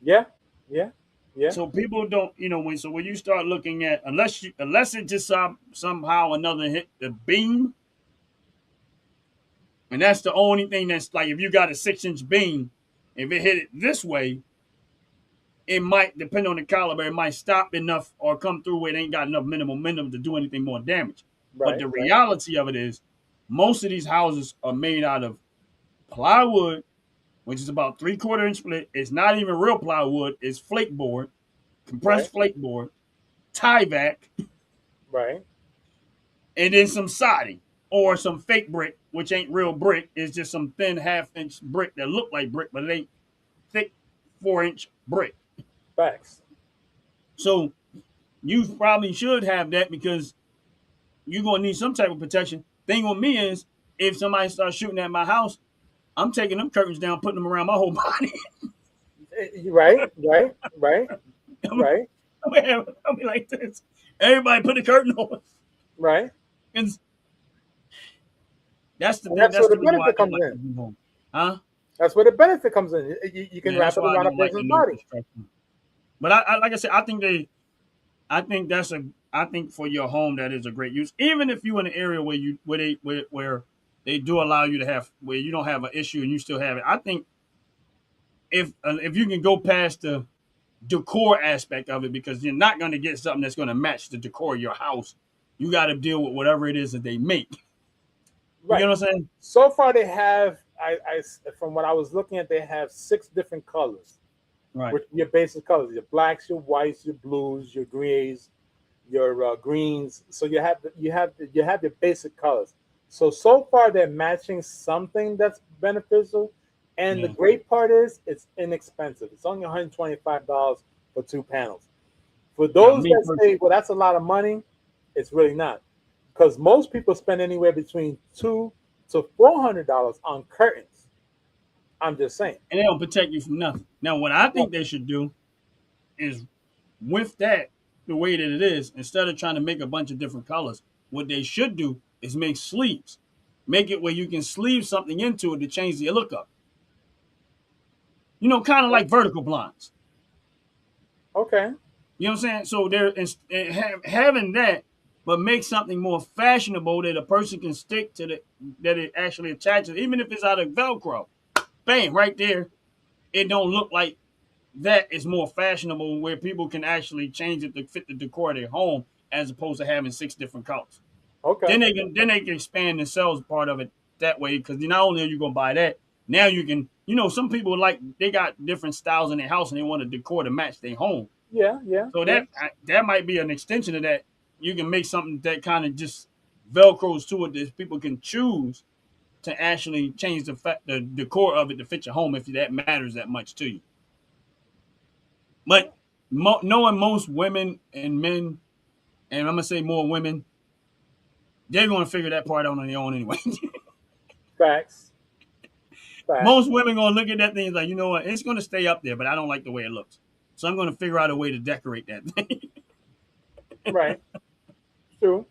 Yeah. Yeah. Yeah. So people don't, when you start looking at, unless it just somehow or another hit the beam, and that's the only thing that's like, if you got a 6-inch beam, if it hit it this way, it might, depend on the caliber, it might stop enough or come through where it ain't got enough minimum momentum to do anything more damage. Right, but the reality of it is, most of these houses are made out of plywood, which is about 3/4 inch split. It's not even real plywood. It's flake board, compressed flake board, Tyvek, Right. and then some siding or some fake brick, which ain't real brick. It's just some thin 1/2-inch brick that look like brick, but it ain't thick 4-inch brick. Facts. So you probably should have that, because you're going to need some type of protection. Thing with me is, if somebody starts shooting at my house, I'm taking them curtains down, putting them around my whole body. Right. Right. I'll be like this. Everybody put a curtain on. Right. And that's the That's where the reason why I benefit don't comes like to in. be home. Huh? That's where the benefit comes in. You can Yeah, wrap that's it why I around a don't like the person's new body. construction. But I like I said, I think for your home that is a great use. Even if you're in an area where they do allow you to have, where you don't have an issue and you still have it. I think if you can go past the decor aspect of it, because you're not going to get something that's going to match the decor of your house. You got to deal with whatever it is that they make. Right. You know what I'm saying? So far, they have. From what I was looking at, they have 6 different colors. Right. Which your basic colors: your blacks, your whites, your blues, your grays, your greens. So you have your basic colors. So far, they're matching something that's beneficial. And the great part is, it's inexpensive. It's only $125 for 2 panels. For those that say, well, that's a lot of money, it's really not. Because most people spend anywhere between $200 to $400 on curtains. I'm just saying. And they don't protect you from nothing. Now, what I think they should do is, with that, the way that it is, instead of trying to make a bunch of different colors, what they should do is make sleeves. Make it where you can sleeve something into it to change the look of it. Kind of like vertical blinds. Okay. You know what I'm saying? So they're having that, but make something more fashionable that a person can stick to, that it actually attaches, even if it's out of Velcro. Bam, right there. It don't look like that is more fashionable, where people can actually change it to fit the decor of their home, as opposed to having 6 different colors. Okay. Then they can expand the sales part of it that way, because not only are you gonna buy that, now you can, some people they got different styles in their house and they want to decor to match their home. Yeah. So that might be an extension of that. You can make something that kind of just Velcros to it, that people can choose to actually change the decor of it to fit your home, if that matters that much to you. But knowing most women and men, and I'm gonna say more women, they're gonna figure that part out on their own anyway. Facts. Most women gonna look at that thing like, you know what, it's gonna stay up there, but I don't like the way it looks, so I'm gonna figure out a way to decorate that thing. Right. True.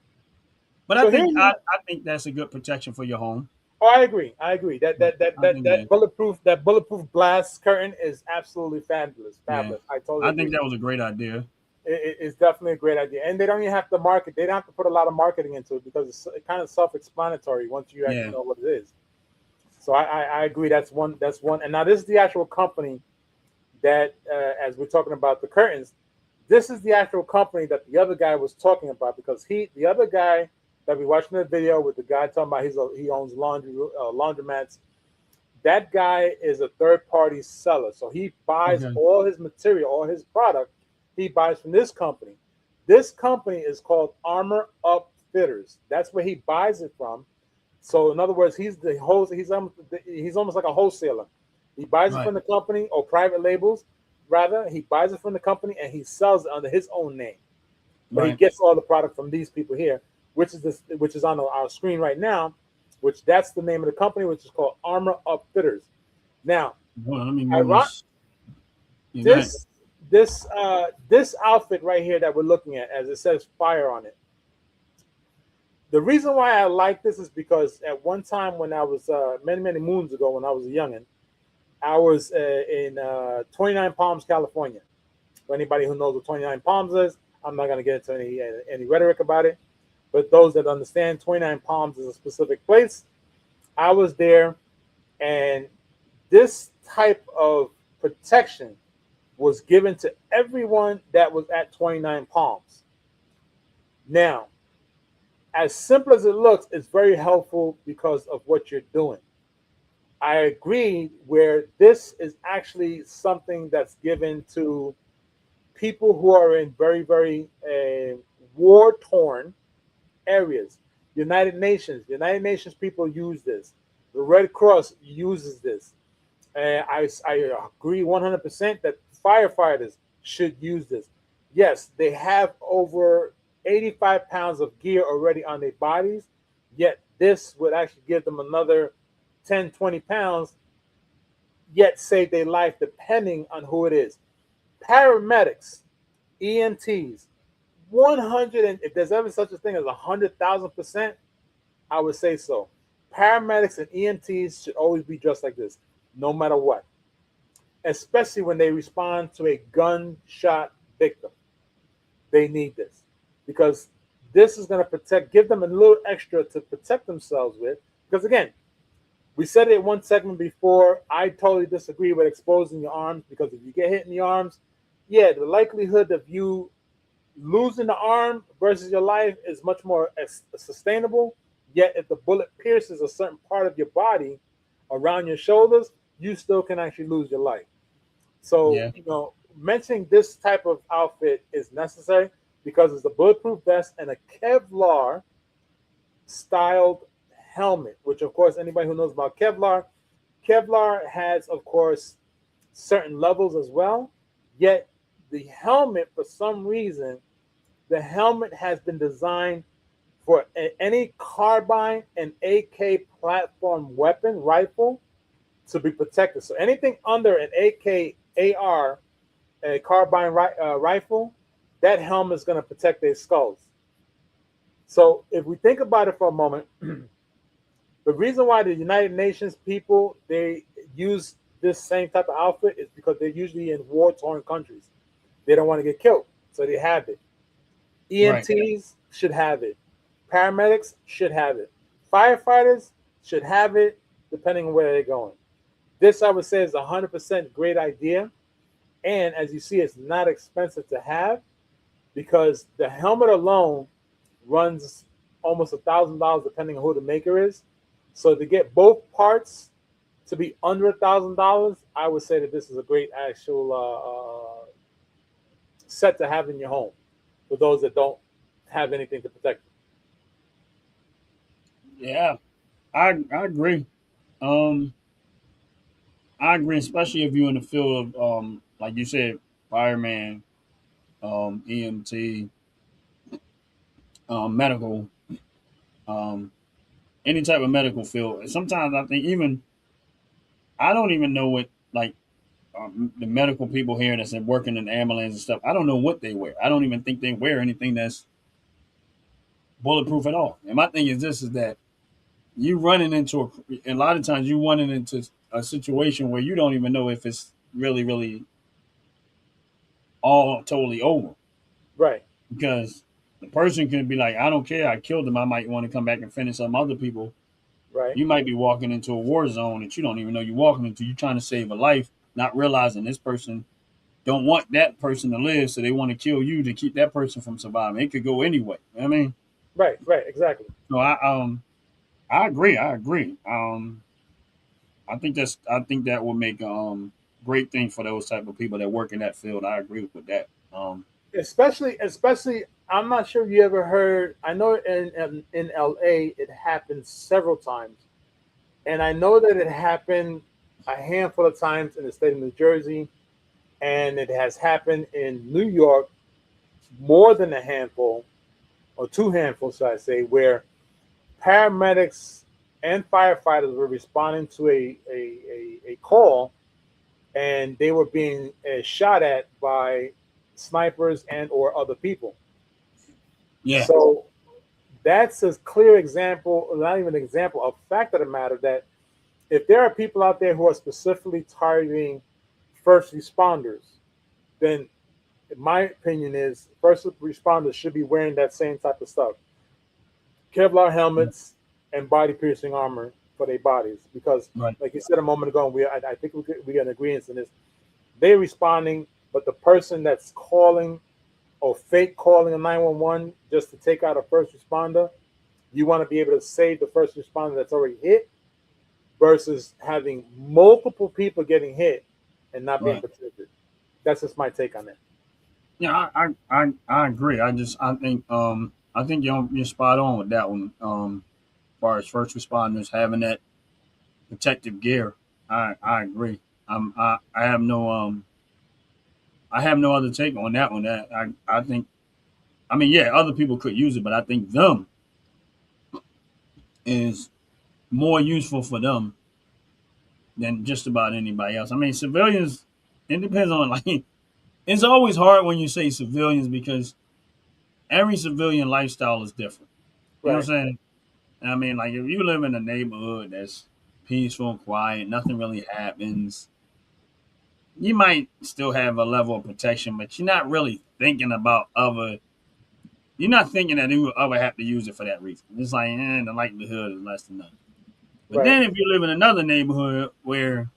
But I think that's a good protection for your home. Oh, I agree. That bulletproof glass curtain is absolutely fabulous. Yeah. I think that was a great idea. It's definitely a great idea, and they don't even have to market. They don't have to put a lot of marketing into it, because it's kind of self-explanatory once you actually know what it is. So I agree. That's one. And now this is the actual company that, as we're talking about the curtains, this is the actual company that the other guy was talking about, because the other guy that we watching the video with, the guy talking about he owns laundromats. That guy is a third-party seller, so he buys all his material, all his product. He buys from this company. This company is called Armor Upfitters. That's where he buys it from. So in other words, he's almost like a wholesaler. He buys it Right. from the company or private labels. Rather, he buys it from the company and he sells it under his own name. But he Right. gets all the product from these people here, which is on our screen right now, which that's the name of the company, which is called Armor Upfitters. Now, Hold on, let me move iron, this. Yeah, go ahead. this outfit right here that we're looking at, as it says fire on it. The reason why I like this is because at one time when I was many moons ago when I was a youngin, I was in 29 Palms, California. For anybody who knows what 29 Palms is, I'm not going to get into any rhetoric about it. But those that understand, 29 Palms is a specific place. I was there, and this type of protection was given to everyone that was at 29 Palms. Now, as simple as it looks, it's very helpful because of what you're doing. I agree where this is actually something that's given to people who are in very war torn areas. United Nations people use this. The Red Cross uses this. I agree 100% that firefighters should use this. Yes, they have over 85 pounds of gear already on their bodies, yet this would actually give them another 10, 20 pounds, yet save their life depending on who it is. Paramedics, EMTs, 100, and if there's ever such a thing as 100,000%, I would say so. Paramedics and EMTs should always be dressed like this, no matter what, especially when they respond to a gunshot victim. They need this because this is going to give them a little extra to protect themselves with. Because again, we said it in one segment before. I totally disagree with exposing your arms because if you get hit in the arms, yeah, the likelihood of you losing the arm versus your life is much more sustainable. Yet, if the bullet pierces a certain part of your body around your shoulders, you still can actually lose your life. So, Yeah. mentioning this type of outfit is necessary because it's a bulletproof vest and a Kevlar styled helmet, which, of course, anybody who knows about Kevlar has, of course, certain levels as well. Yet, the helmet, for some reason, the helmet has been designed for any carbine and AK platform weapon rifle to be protected. So anything under an AK AR, a carbine rifle, that helmet is going to protect their skulls. So if we think about it for a moment, the reason why the United Nations people they use this same type of outfit is because they're usually in war-torn countries. They don't want to get killed, so they have it. Right. EMTs should have it. Paramedics should have it. Firefighters should have it, depending on where they're going. This, I would say, is a 100% great idea. And as you see, it's not expensive to have because the helmet alone runs almost $1,000, depending on who the maker is. So to get both parts to be under $1,000, I would say that this is a great actual set to have in your home for those that don't have anything to protect them. Yeah. I agree. Um, I agree, especially if you're in the field of like you said, fireman, EMT, medical, um, any type of medical field. Sometimes I think even I don't even know what like the medical people here that's working in ambulance and stuff. I don't know what they wear. I don't even think they wear anything that's bulletproof at all. And my thing is this: is that you running into a lot of times you running into a situation where you don't even know if it's really all totally over Right, because the person can be like, I don't care, I killed him. I might want to come back and finish some other people. right, You might be walking into a war zone that you don't even know you're walking into. You're trying to save a life, not realizing this person don't want that person to live, so they want to kill you to keep that person from surviving. It could go anyway. You know what I mean, right, exactly. so I agree. I agree. I think that will make great thing for those type of people that work in that field. I agree with that. Especially I'm not sure if you ever heard. I know in LA it happened several times, and I know that it happened a handful of times in the state of New Jersey, and it has happened in New York more than a handful or two handfuls, should I say, where paramedics and firefighters were responding to a call, and they were being shot at by snipers and or other people. Yeah. So that's a clear example, not even an example, a fact of the matter that if there are people out there who are specifically targeting first responders, then my opinion is first responders should be wearing that same type of stuff. Kevlar helmets and body piercing armor for their bodies. Because, Right. like you said a moment ago, I think we got an agreement in this. They're responding, but the person that's calling or fake calling a 911 just to take out a first responder, you want to be able to save the first responder that's already hit versus having multiple people getting hit and not being Right. protected. That's just my take on it. Yeah, I agree. I think you're spot on with that one. As far as first responders having that protective gear, I agree. I have no other take on that one. That I think, I mean, yeah, other people could use it, but I think them is more useful for them than just about anybody else. I mean, civilians. It depends on like. It's always hard when you say civilians because every civilian lifestyle is different. You know what Right. I'm saying? I mean, like if you live in a neighborhood that's peaceful and quiet, nothing really happens, you might still have a level of protection, but you're not really thinking about other. You're not thinking that you would ever have to use it for that reason. It's like, the likelihood is less than none. But Right. then if you live in another neighborhood where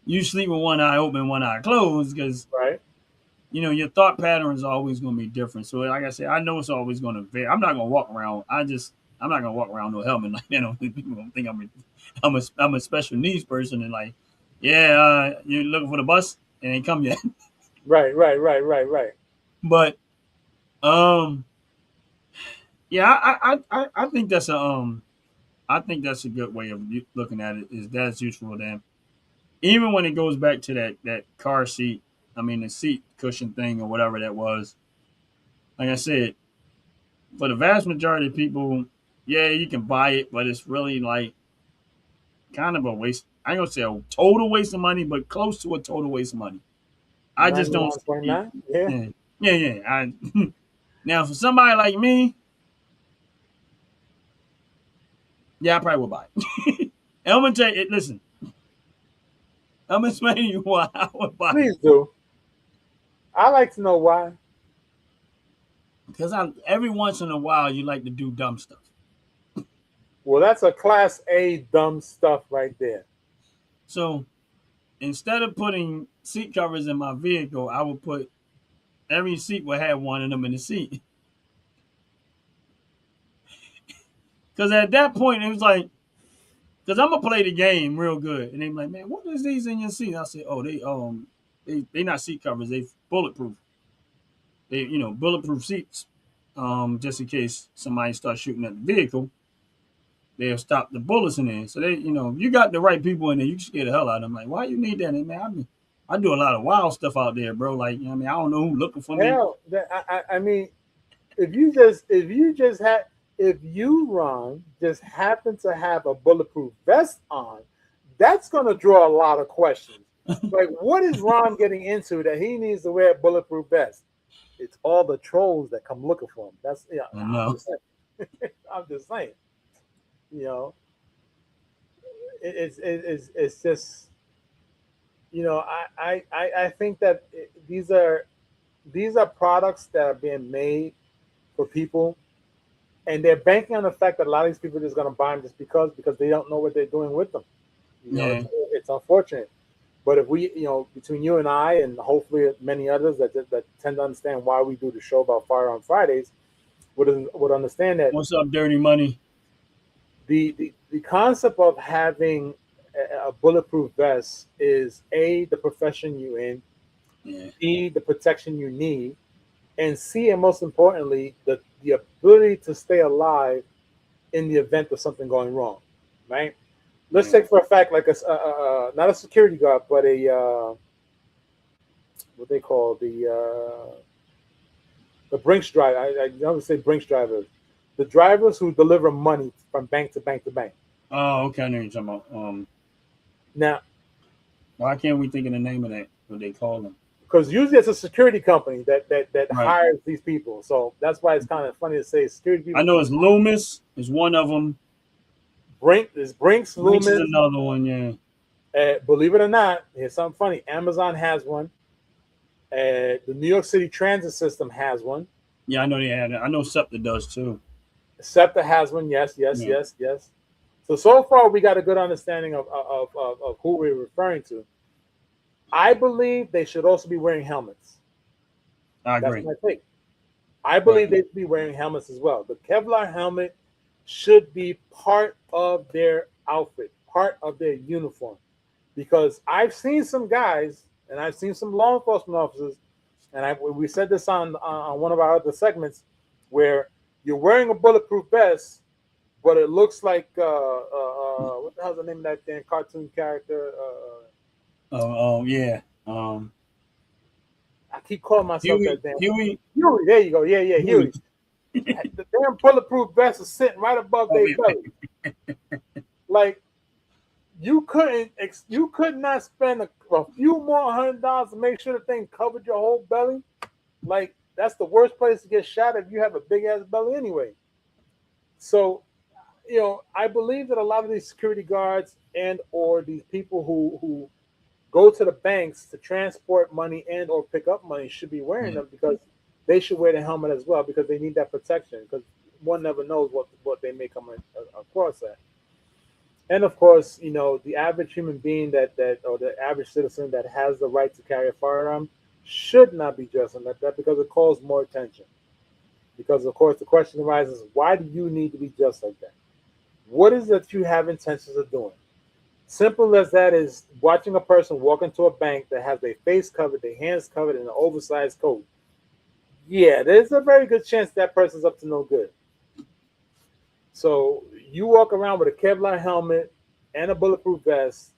you sleep with one eye open, one eye closed, because Right. your thought pattern is always going to be different. So, like I said, I know it's always going to vary. I'm not going to walk around. I'm not going to walk around with no helmet like that. People going to think I'm a special needs person and like, yeah, you're looking for the bus and ain't come yet. Right. Right. Right. Right. Right. But um, yeah, I think I think that's a good way of looking at it. Is that's useful then. Even when it goes back to that car seat, I mean the seat cushion thing or whatever that was. Like I said, for the vast majority of people, yeah, you can buy it, but it's really like kind of a waste. I ain't gonna say a total waste of money, but close to a total waste of money. I just don't see. 91.9. Yeah. Yeah, yeah. Now for somebody like me, yeah, I probably would buy it. And I'm gonna tell you, listen, I'm gonna explain to you why I would buy it Please do. I like to know why. because I every once in a while you like to do dumb stuff. Well, that's a class A dumb stuff right there. So instead of putting seat covers in my vehicle, I would put every seat would have one of them in the seat. Because at that point, it was like, because I'm gonna play the game real good, and they be like, "Man, what is these in your seat?" I said, "Oh, they not seat covers. They bulletproof. They bulletproof seats. Just in case somebody starts shooting at the vehicle, they'll stop the bullets in there. So you got the right people in there. You can scare the hell out of them. Like, why you need that? And man, I do a lot of wild stuff out there, bro. Like, I mean, I don't know who's looking for me. Hell, I mean, if you Ron just happen to have a bulletproof vest on, that's gonna draw a lot of questions. Like, what is Ron getting into that he needs to wear a bulletproof vest? It's all the trolls that come looking for him. That's I I'm know. just saying. I'm just saying. You know, it's just I think that these are products that are being made for people, and they're banking on the fact that a lot of these people are just going to buy them just because they don't know what they're doing with them. Yeah. It's unfortunate. But if we, between you and I, and hopefully many others that tend to understand why we do the show about Firearms Fridays, would understand that What's up, Dirty Money? the concept of having a bulletproof vest is A, the profession you in, Yeah. B, the protection you need, and C, and most importantly, the ability to stay alive in the event of something going wrong, right? Let's take for a fact, like not a security guard, but a what they call the Brinks driver. I don't say Brinks drivers, the drivers who deliver money from bank to bank to bank. Oh, okay. I know what you're talking about. Now, Why can't we think of the name of that? What they call them? because usually it's a security company that Right. hires these people, so that's why it's kind of funny to say security people. I know it's Loomis is one of them. Brinks, Brinks Loomis. is another one. Yeah. Believe it or not, here's something funny. Amazon has one. The New York City transit system has one. Yeah, I know they had it. I know SEPTA does too. SEPTA has one. Yes. Yeah. So far, we got a good understanding of who we're referring to. I believe they should also be wearing helmets. I agree. That's my take. I believe they should be wearing helmets as well. The Kevlar helmet should be part of their outfit, part of their uniform. Because I've seen some guys, and I've seen some law enforcement officers, and we said this on one of our other segments, where you're wearing a bulletproof vest, but it looks like what the hell's the name of that damn cartoon character? Oh yeah. I keep calling myself Huey. that damn Huey. Huey. There you go. Yeah, Huey. The damn bulletproof vest is sitting right above their belly. Like you could not spend a few more $100 to make sure the thing covered your whole belly. Like that's the worst place to get shot if you have a big ass belly anyway. So, I believe that a lot of these security guards and or these people who go to the banks to transport money and or pick up money should be wearing them, because they should wear the helmet as well, because they need that protection, because one never knows what they may come across at. And of course, the average human being that or the average citizen that has the right to carry a firearm should not be dressing like that, because it calls more attention. Because of course the question arises, why do you need to be dressed like that? What is it that you have intentions of doing? Simple as that is watching a person walk into a bank that has their face covered, their hands covered in an oversized coat. Yeah, there's a very good chance that person's up to no good. So you walk around with a Kevlar helmet and a bulletproof vest.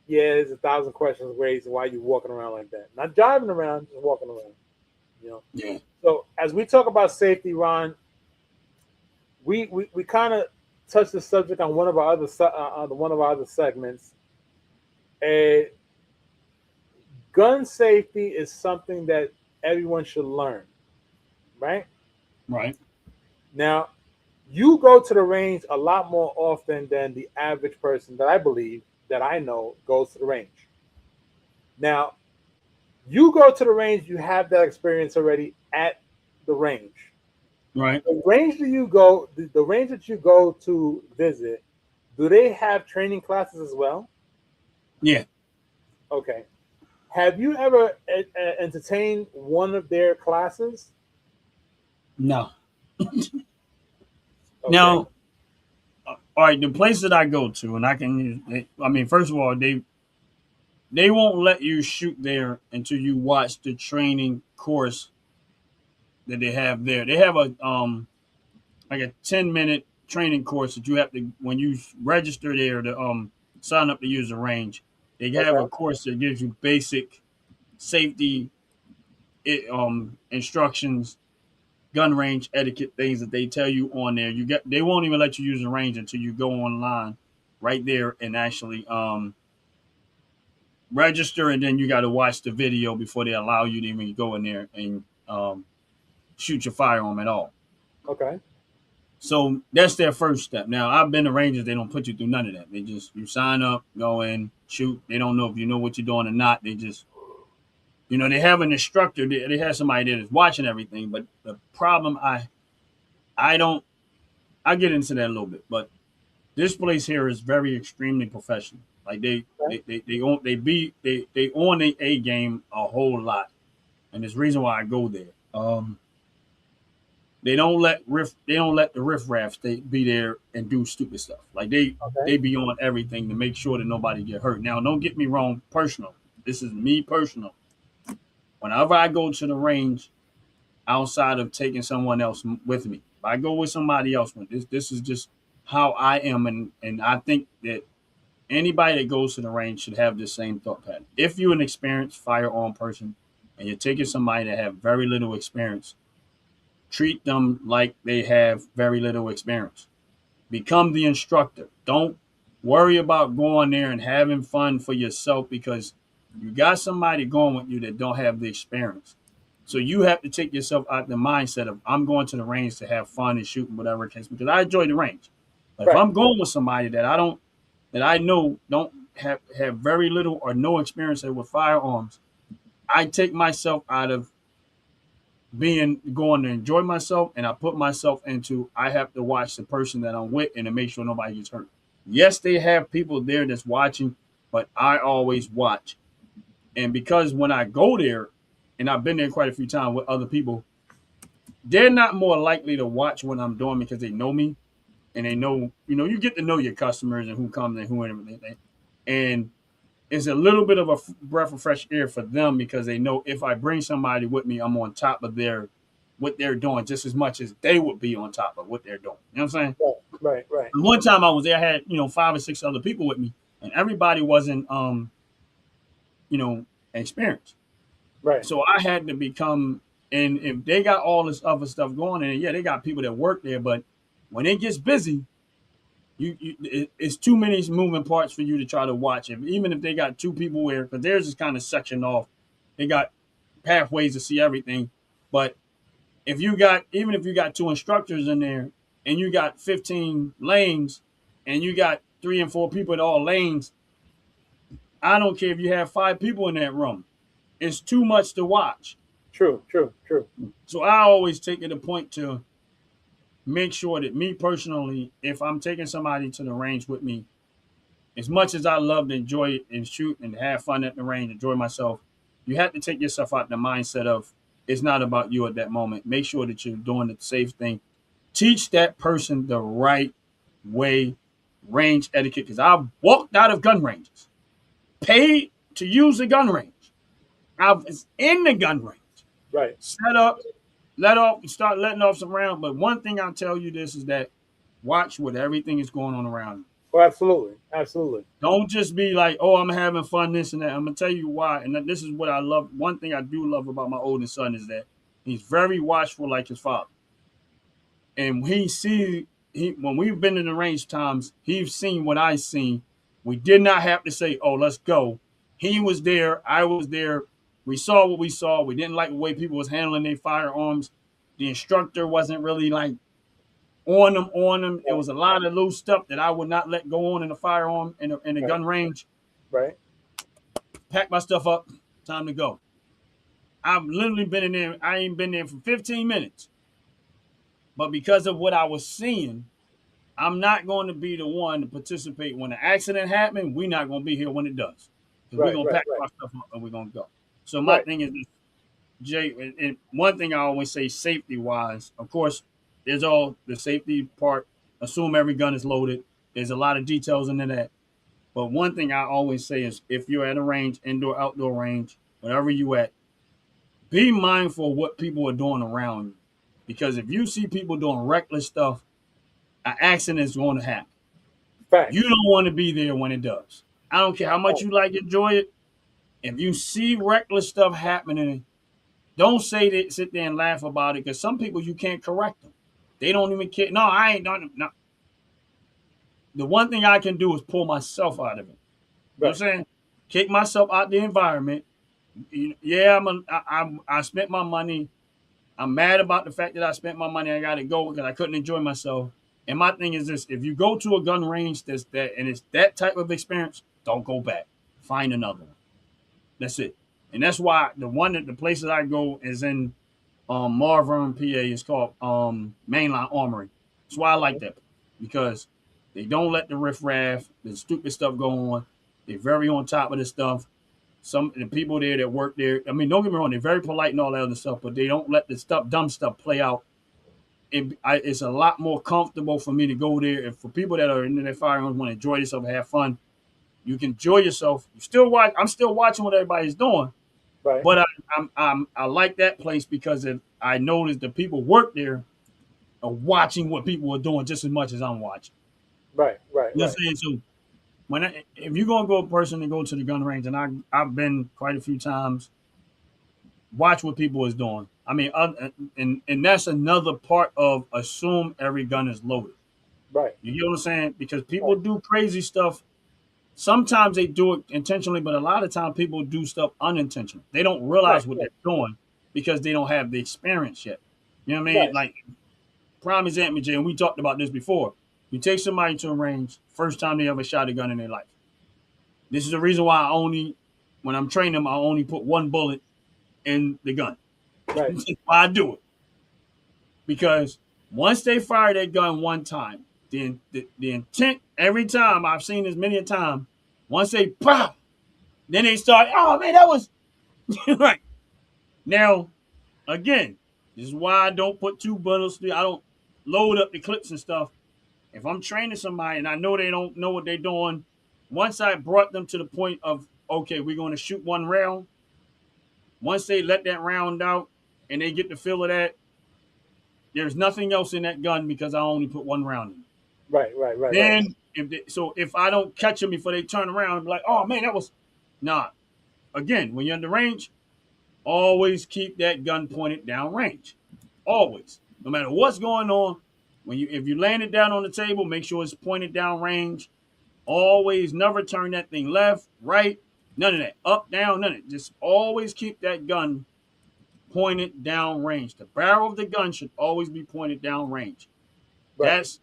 Yeah, there's 1,000 questions raised why you're walking around like that. Not driving around, just walking around. Yeah. So as we talk about safety, Ron, we kind of touched the subject on one of our other segments. Gun safety is something that everyone should learn, right? Right. Now, you go to the range a lot more often than the average person that I believe, that I know, goes to the range. Now, you go to the range, you have that experience already at the range. Right. The range that you go, the range that you go to visit, do they have training classes as well? Yeah. Okay. Have you ever entertained one of their classes? No. Okay. Now, all right, the place that I go to, and I can use, first of all, they won't let you shoot there until you watch the training course that they have there. They have a like a 10-minute training course that you have to, when you register there to sign up to use the range. They have a course that gives you basic safety instructions, gun range etiquette, things that they tell you on there. They won't even let you use the range until you go online right there and actually register, and then you got to watch the video before they allow you to even go in there and shoot your firearm at all. Okay. So that's their first step. Now, I've been to ranges, they don't put you through none of that. They just, you sign up, go in, shoot. They don't know if you know what you're doing or not. They just, they have an instructor. They have somebody there that's watching everything. But the problem, I get into that a little bit. But this place here is very extremely professional. Like they on the A game a whole lot, and there's reason why I go there. They don't let the riffraffs be there and do stupid stuff. Like they be on everything to make sure that nobody get hurt. Now, don't get me wrong, personal. This is me personal. Whenever I go to the range, outside of taking someone else with me. If I go with somebody else, this is just how I am, and I think that anybody that goes to the range should have the same thought pattern. If you're an experienced firearm person and you're taking somebody that have very little experience, treat them like they have very little experience. Become the instructor. Don't worry about going there and having fun for yourself because you got somebody going with you that don't have the experience. So you have to take yourself out the mindset of I'm going to the range to have fun and shoot whatever it is because I enjoy the range. But if Right. I'm going with somebody that I know don't have very little or no experience with firearms, I take myself out of being going to enjoy myself and I put myself into I have to watch the person that I'm with and to make sure nobody gets hurt. Yes, they have people there that's watching, but I always watch. And because when I go there, and I've been there quite a few times with other people, they're not more likely to watch what I'm doing because they know me and they know, you get to know your customers and who comes and who and everything. And it's a little bit of a breath of fresh air for them because they know if I bring somebody with me, I'm on top of what they're doing just as much as they would be on top of what they're doing. You know what I'm saying? Right. Right. And one time I was there, I had 5 or 6 other people with me, and everybody wasn't you know experienced. Right. So I had to become. And if they got all this other stuff going, and yeah, they got people that work there, but when it gets busy, it's too many moving parts for you to try to watch. Even if they got 2 people there, because theirs is kind of sectioned off, they got pathways to see everything. But even if you got 2 instructors in there, and you got 15 lanes, and you got 3 and 4 people in all lanes, I don't care if you have 5 people in that room. It's too much to watch. True. True. True. So I always take it a point to make sure that me personally, if I'm taking somebody to the range with me, as much as I love to enjoy it and shoot and have fun at the range, enjoy myself, you have to take yourself out the mindset of it's not about you at that moment. Make sure that you're doing the safe thing. Teach that person the right way, range etiquette. Because I've walked out of gun ranges, paid to use the gun range. I was in the gun range, Right. set up, start letting off some rounds. But one thing I'll tell you this is that watch what everything is going on around you. Oh, absolutely. Absolutely. Don't just be like, oh, I'm having fun, this and that. I'm gonna tell you why. And this is what I love. One thing I do love about my oldest son is that he's very watchful like his father. And when we've been in the range times, he's seen what I seen. We did not have to say, oh, let's go. He was there, I was there. We saw what we saw. We didn't like the way people was handling their firearms. The instructor wasn't really like on them. It was a lot of loose stuff that I would not let go on in the firearm in the Right. gun range. Right. Pack my stuff up, time to go. I've literally been in there. I ain't been there for 15 minutes. But because of what I was seeing, I'm not going to be the one to participate when the accident happened. We're not going to be here when it does. Because we're Right. going to Right. pack Right. our stuff up and we're going to go. So my Right. thing is, Jay, and one thing I always say safety-wise, of course, there's all the safety part. Assume every gun is loaded. There's a lot of details into that. But one thing I always say is if you're at a range, indoor, outdoor range, wherever you at, be mindful of what people are doing around you. Because if you see people doing reckless stuff, an accident is going to happen. Facts. You don't want to be there when it does. I don't care how much you like enjoy it. If you see reckless stuff happening, don't sit there and laugh about it because some people you can't correct them. They don't even care. No, I ain't done it. No. The one thing I can do is pull myself out of it. You know what I'm Right. saying? Kick myself out the environment. Yeah, I spent my money. I'm mad about the fact that I spent my money. I got to go because I couldn't enjoy myself. And my thing is this: if you go to a gun range and it's that type of experience, don't go back. Find another one. That's it. And that's why the places I go is in Marvin, PA. It's called Mainline Armory. That's why I like that because they don't let the riffraff, the stupid stuff go on. They're very on top of this stuff. Some of the people there that work there, I mean, don't get me wrong, they're very polite and all that other stuff, but they don't let the dumb stuff play out. It's a lot more comfortable for me to go there. And for people that are into their firearms, want to enjoy yourself and have fun, you can enjoy yourself. I'm still watching what everybody's doing, Right. But I like that place because I noticed the people work there are watching what people are doing just as much as I'm watching. Right. Right. You know what Right. I'm saying? So if you're gonna go a person to go to the gun range, and I've been quite a few times, watch what people is doing. I mean, and that's another part of assume every gun is loaded. Right. You get what I'm saying? Because people Right. do crazy stuff. Sometimes they do it intentionally, but a lot of times people do stuff unintentional. They don't Right. realize what they're Right. doing because they don't have the experience yet. You know what I mean? Right. Like prime example, Jay, and we talked about this before. You take somebody to a range, first time they ever shot a gun in their life. This is the reason why when I'm training them, I only put one bullet in the gun. Right. That's why I do it. Because once they fire that gun one time, the intent every time I've seen this many a time, once they pop, then they start, oh man, that was right. Now, again, this is why I don't put two bullets, I don't load up the clips and stuff. If I'm training somebody and I know they don't know what they're doing, once I brought them to the point of, okay, we're going to shoot one round, once they let that round out and they get the feel of that, there's nothing else in that gun because I only put one round in. Right. Right. Right. Right. Then if I don't catch them before they turn around, I'm like, oh man, that was nah. Again, when you're in the range, always keep that gun pointed down range. Always. No matter what's going on, if you land it down on the table, make sure it's pointed down range. Always never turn that thing left, right, none of that. Up, down, none of it. Just always keep that gun pointed down range. The barrel of the gun should always be pointed down range. Right. That's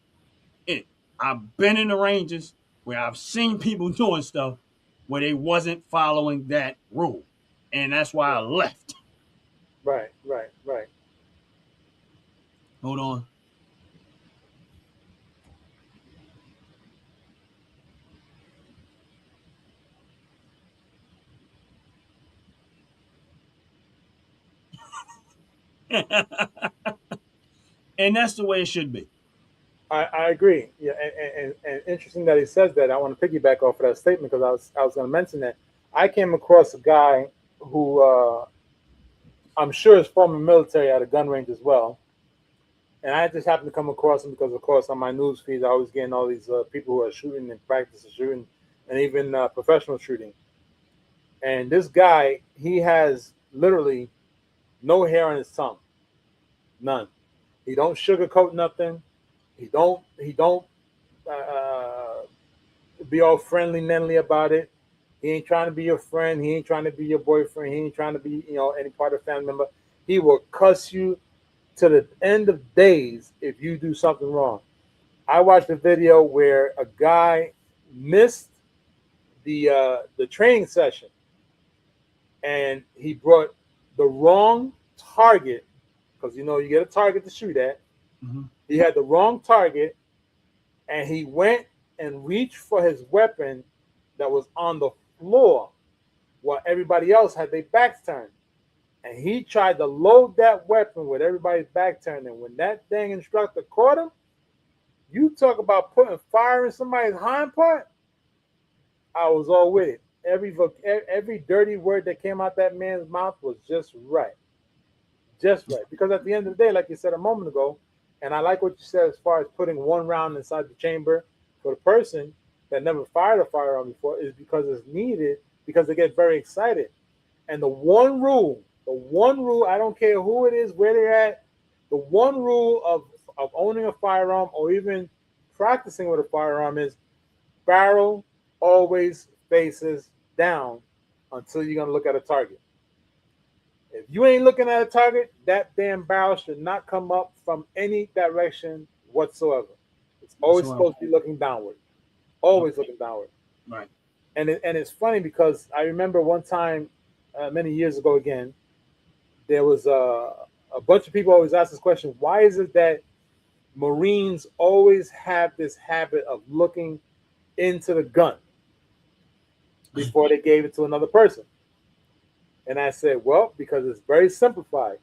it. I've been in the ranges where I've seen people doing stuff where they wasn't following that rule. And that's why I left. Right. Right. Right. Hold on. And that's the way it should be. I agree. Yeah, and interesting that he says that. I want to piggyback off of that statement because I was going to mention that I came across a guy who I'm sure is former military at a gun range as well, and I just happened to come across him because, of course, on my news feed I always getting all these people who are shooting and practice of shooting, and even professional shooting. And this guy, he has literally no hair on his tongue, none. He don't sugarcoat nothing. He don't uh, be all friendly, manly about it. He ain't trying to be your friend. He ain't trying to be your boyfriend. He ain't trying to be, any part of the family member. He will cuss you to the end of days if you do something wrong. I watched a video where a guy missed the training session, and he brought the wrong target because you get a target to shoot at. Mm-hmm. He had the wrong target, and he went and reached for his weapon that was on the floor while everybody else had their backs turned. And he tried to load that weapon with everybody's back turned. And when that dang instructor caught him, you talk about putting fire in somebody's hind part. I was all with it. Every dirty word that came out that man's mouth was just right. Just right. Because at the end of the day, like you said a moment ago, and I like what you said as far as putting one round inside the chamber for the person that never fired a firearm before is because it's needed because they get very excited. And the one rule, I don't care who it is, where they're at, the one rule of owning a firearm or even practicing with a firearm is barrel always faces down until you're going to look at a target. If you ain't looking at a target, that damn barrel should not come up from any direction whatsoever. It's always supposed to be looking downward. Always looking downward. Right. And it's funny because I remember one time, many years ago again, there was a bunch of people always ask this question: why is it that Marines always have this habit of looking into the gun before they gave it to another person? And I said, well, because it's very simplified.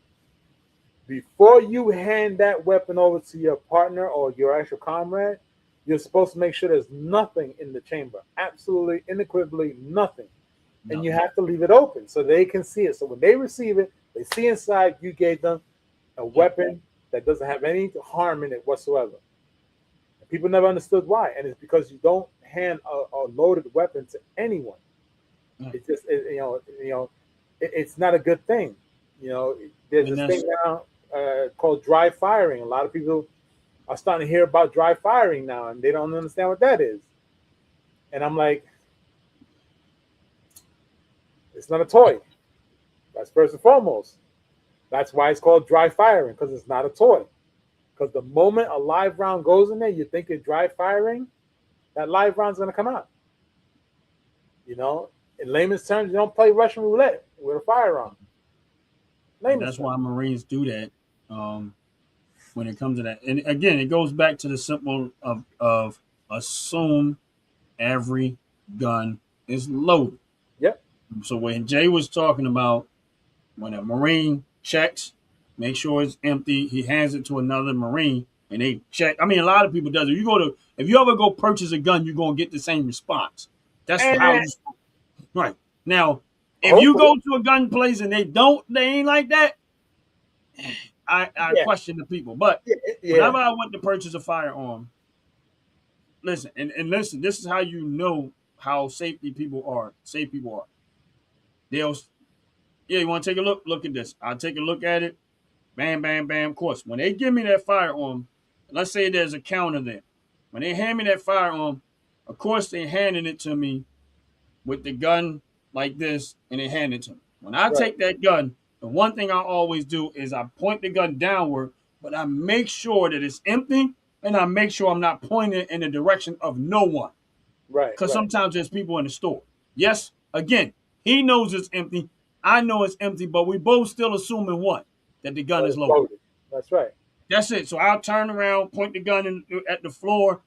Before you hand that weapon over to your partner or your actual comrade, you're supposed to make sure there's nothing in the chamber. Absolutely, unequivocally nothing. and No. you have to leave it open so they can see it. So when they receive it, they see inside you gave them a weapon that doesn't have any harm in it whatsoever. And people never understood why, and it's because you don't hand a loaded weapon to anyone. Yeah. It's just it's not a good thing. There's And this that's thing now called dry firing. A lot of people are starting to hear about dry firing now, and they don't understand what that is. And I'm like, it's not a toy. That's first and foremost. That's why it's called dry firing, because it's not a toy. Because the moment a live round goes in there, you think you're dry firing, that live round's going to come out. In layman's terms, you don't play Russian roulette with a firearm. that's why Marines do that. When it comes to that, and again, it goes back to the simple of assume every gun is loaded. Yep. So when Jay was talking about when a Marine checks, make sure it's empty, he hands it to another Marine and they check. I mean, a lot of people does it. If you ever go purchase a gun, you're gonna get the same response. That's how you right. Now, if you go to a gun place and they ain't like that, I question the people. But whenever I went to purchase a firearm, listen, and listen, this is how you know how safe people are. They'll, you want to take a look? Look at this. I'll take a look at it. Bam, bam, bam. Of course, when they give me that firearm, let's say there's a counter there. When they hand me that firearm, of course, they're handing it to me with the gun like this, and they hand it to me. When I take that gun, the one thing I always do is I point the gun downward, but I make sure that it's empty, and I make sure I'm not pointing in the direction of no one. Right. Because sometimes there's people in the store. Yes, again, he knows it's empty. I know it's empty, but we both still assuming what? That the gun is loaded. That's right. That's it. So I'll turn around, point the gun at the floor.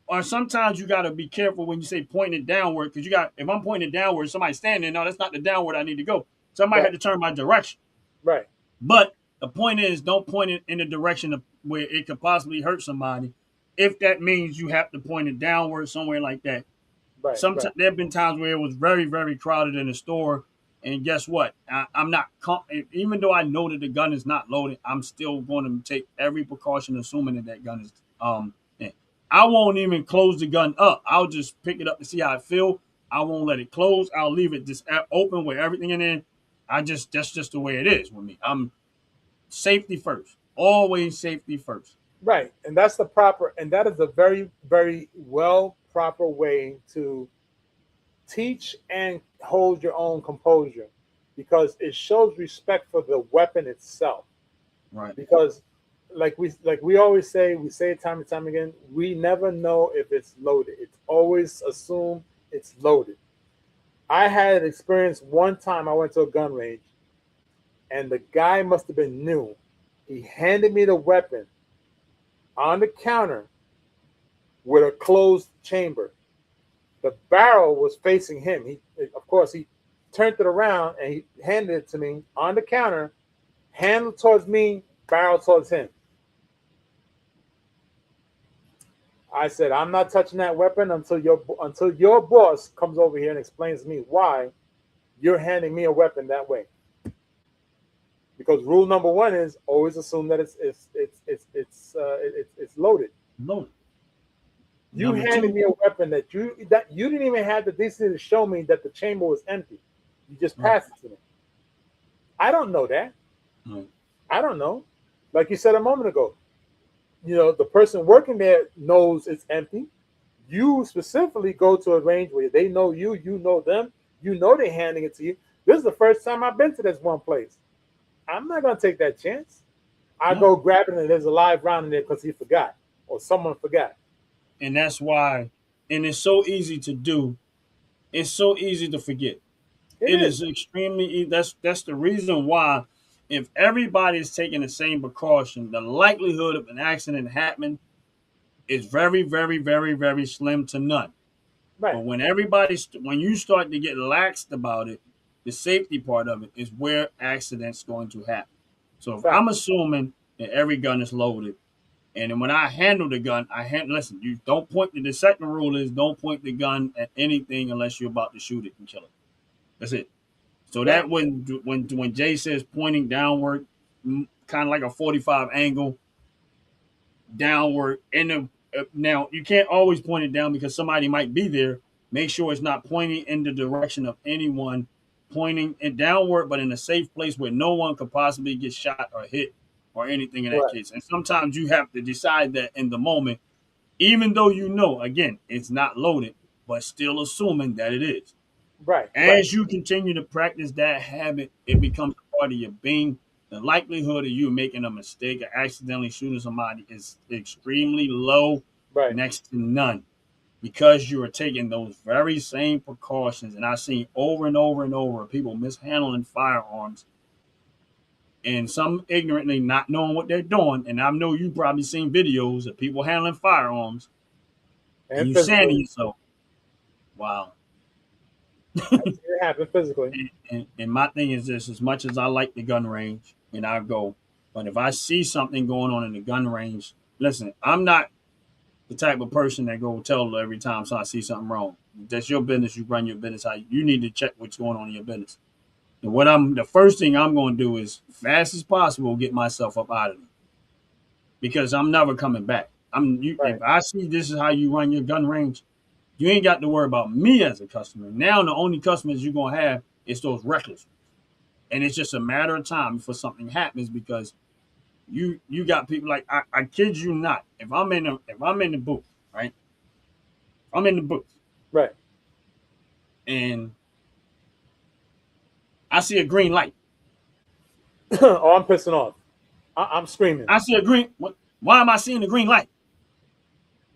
Or sometimes you got to be careful when you say pointing it downward, because if I'm pointing it downward, somebody's standing, no, that's not the downward I need to go. So I might have to turn my direction. Right. But the point is, don't point it in the direction of where it could possibly hurt somebody. If that means you have to point it downward, somewhere like that. Right. Sometimes there have been times where it was very, very crowded in the store. And guess what? I'm not, even though I know that the gun is not loaded, I'm still going to take every precaution, assuming that gun is I won't even close the gun up. I'll just pick it up to see how it feel. I won't let it close. I'll leave it just open with everything in it. That's just the way it is with me. I'm safety first. Always safety first. Right. And that is a very, very proper way to teach and hold your own composure, because it shows respect for the weapon itself. Right. Because like we always say, we say it time and time again, we never know if it's loaded. It's always assume it's loaded. I had experience one time. I went to a gun range, and the guy must have been new. He handed me the weapon on the counter with a closed chamber. The barrel was facing him. He turned it around and he handed it to me on the counter, handle towards me, barrel towards him. I said, I'm not touching that weapon until your boss comes over here and explains to me why you're handing me a weapon that way. Because rule number one is always assume that it's loaded. Loaded. You handed me a weapon that you didn't even have the decency to show me that the chamber was empty. You just passed it to me. I don't know that. I don't know. Like you said a moment ago, the person working there knows it's empty. You specifically go to a range where they know you know them, they're handing it to you. This is the first time I've been to this one place. I'm not going to take that chance. I go grab it and there's a live round in there because he forgot or someone forgot. And that's why, and it's so easy to do. It's so easy to forget. It is extremely easy. That's the reason why, if everybody is taking the same precaution, the likelihood of an accident happening is very, very, very, very slim to none. Right. But when you start to get laxed about it, the safety part of it is where accidents going to happen. So if I'm assuming that every gun is loaded, and then when I handle the gun, listen, you don't point the second rule is don't point the gun at anything unless you're about to shoot it and kill it. That's it. So Right. that when Jay says pointing downward, kind of like a 45 angle downward. Now you can't always point it down because somebody might be there. Make sure it's not pointing in the direction of anyone, pointing it downward, but in a safe place where no one could possibly get shot or hit or anything in that Right. case. And sometimes you have to decide that in the moment, even though you know, again, it's not loaded, but still assuming that it is. Right. As you continue to practice that habit, it becomes part of your being. The likelihood of you making a mistake or accidentally shooting somebody is extremely low, Right. next to none, because you are taking those very same precautions. And I've seen over and over and over people mishandling firearms and some ignorantly not knowing what they're doing. And I know you've probably seen videos of people handling firearms and And you saying to physically. yourself, wow. It happened physically. And my thing is this: as much as I like the gun range and I go, but if I see something going on in the gun range, listen, I'm not the type of person that go tell every time I see something wrong. That's your business. You run your business. How you need to check what's going on in your business. And the first thing I'm going to do is, fast as possible, get myself up out of it because I'm never coming back. Right. If I see this is how you run your gun range, you ain't got to worry about me as a customer. Now the only customers you're gonna have is those reckless ones. And it's just a matter of time before something happens because you got people like I kid you not. If I'm in the booth, right? I'm in the booth Right. and I see a green light. Oh, I'm pissing off. I'm screaming. I see a green. Why am I seeing the green light?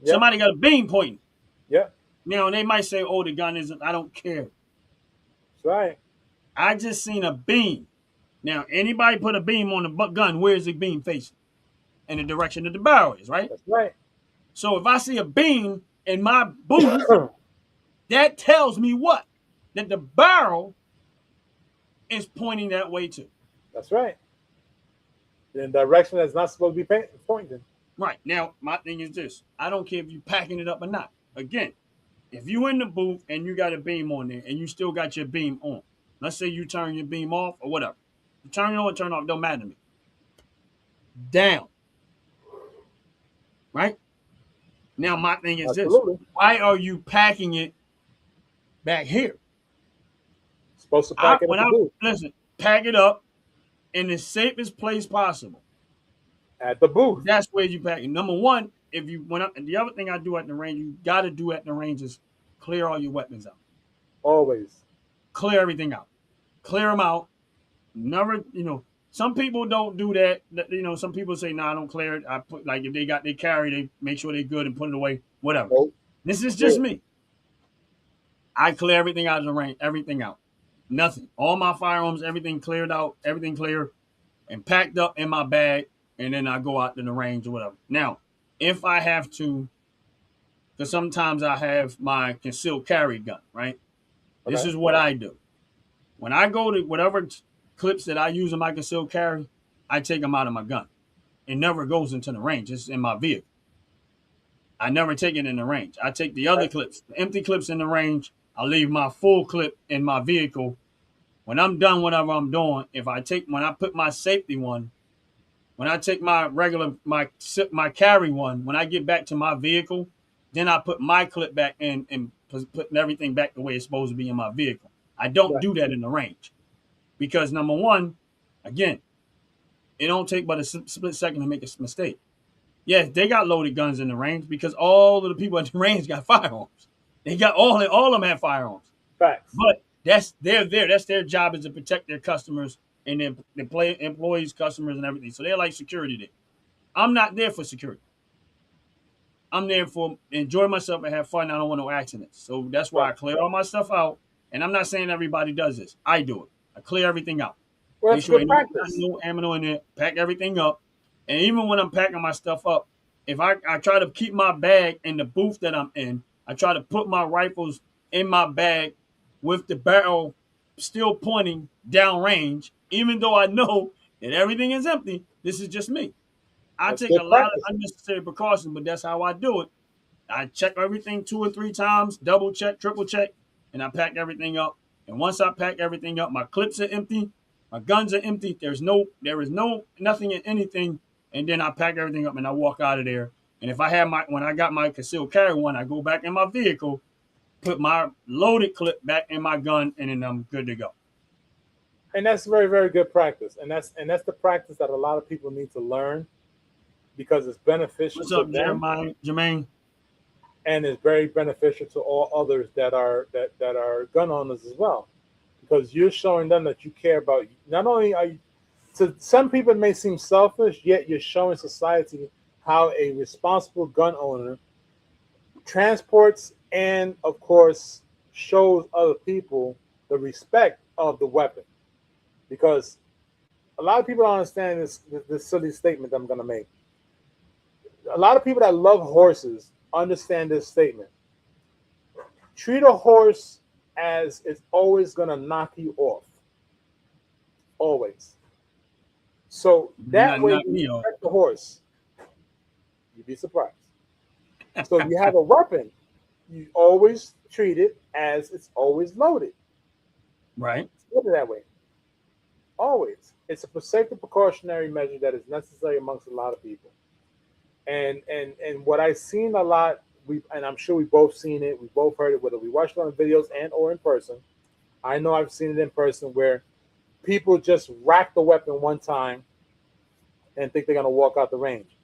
Yep. Somebody got a beam pointing. Yep. Now they might say, "Oh, the gun isn't." I don't care. That's right. I just seen a beam. Now anybody put a beam on the gun, where's the beam facing? In the direction that the barrel is, right? That's right. So if I see a beam in my booth, that tells me what? That the barrel is pointing that way too. That's right. In the direction that's not supposed to be pointing. Right. Now, my thing is this. I don't care if you're packing it up or not. Again, if you in the booth and you got a beam on there and you still got your beam on, let's say you turn your beam off or whatever. You turn it on or turn it off, don't matter to me. Down. Right? Now, my thing is Absolutely. this. Why are you packing it back here? Supposed to pack it When at I the booth. listen, pack it up in the safest place possible. At the booth. That's where you pack it. Number one, if you went up, and the other thing I do at the range, you got to do at the range is clear all your weapons out. Always. Clear everything out. Clear them out. Never, some people don't do that. Some people say, "Nah, I don't clear it." I put like if they carry, they make sure they're good and put it away. Whatever. Nope. This is just me. I clear everything out of the range. Everything out. Nothing. All my firearms, everything cleared out. Everything clear and packed up in my bag. And then I go out to the range or whatever. Now, if I have to, because sometimes I have my concealed carry gun, right? Okay. This is what I do. When I go to whatever clips that I use in my concealed carry, I take them out of my gun. It never goes into the range. It's in my vehicle. I never take it in the range. I take the other clips, the empty clips in the range. I leave my full clip in my vehicle. When I'm done whatever I'm doing, when I put my safety one, when I take my my carry one, when I get back to my vehicle, then I put my clip back in and putting everything back the way it's supposed to be in my vehicle. I don't do that in the range because number one, again, it don't take but a split second to make a mistake. Yes, they got loaded guns in the range because all of the people at the range got firearms. They got all of them have firearms. Facts. But they're there. That's their job, is to protect their customers and their employees, customers, and everything. So they're like security there. I'm not there for security. I'm there for enjoy myself and have fun. I don't want no accidents. So that's why I clear all my stuff out. And I'm not saying everybody does this. I do it. I clear everything out. Well, Make that's sure good ain't practice. no ammo in there. Pack everything up. And even when I'm packing my stuff up, if I try to keep my bag in the booth that I'm in, I try to put my rifles in my bag with the barrel still pointing downrange, even though I know that everything is empty. This is just me. I That's take good a lot practice. of unnecessary precautions, but that's how I do it. I check everything 2 or 3 times, double check, triple check, and I pack everything up And once I pack everything up, my clips are empty, my guns are empty. There is nothing in anything. And then I pack everything up and I walk out of there. And if I have when I got my concealed carry one, I go back in my vehicle, put my loaded clip back in my gun, and then I'm good to go. And that's very, very good practice. And that's the practice that a lot of people need to learn because it's beneficial What's to up, them Jermaine? and it's very beneficial to all others that are gun owners as well. Because you're showing them that you care about not only are you, to some people it may seem selfish, yet you're showing society how a responsible gun owner transports and of course shows other people the respect of the weapon. Because a lot of people don't understand this silly statement that I'm going to make. A lot of people that love horses understand this statement. Treat a horse as it's always going to knock you off. Always. So that way you respect the horse. You'd be surprised. So you have a weapon. You always treat it as it's always loaded. Right. Look at it that way. Always. It's a safety precautionary measure that is necessary amongst a lot of people. And what I've seen a lot, and I'm sure we both seen it, we both heard it, whether we watched it on videos and or in person. I know I've seen it in person where people just rack the weapon one time and think they're gonna walk out the range.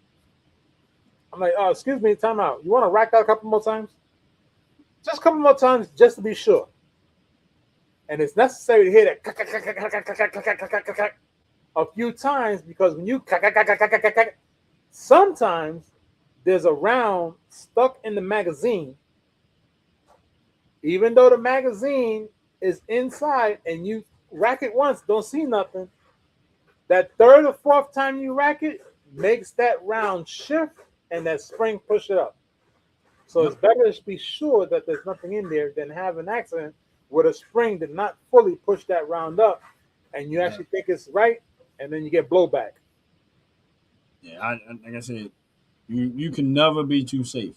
I'm like, oh, excuse me, time out. You want to rack that a couple more times? Just a couple more times, just to be sure. And it's necessary to hear that a few times because when you sometimes there's a round stuck in the magazine, even though the magazine is inside and you rack it once, don't see nothing. That third or fourth time you rack it makes that round shift and that spring push it up. So it's better to be sure that there's nothing in there than have an accident with a spring did not fully push that round up and you actually think it's right and then you get blowback. Yeah, like I said, you can never be too safe.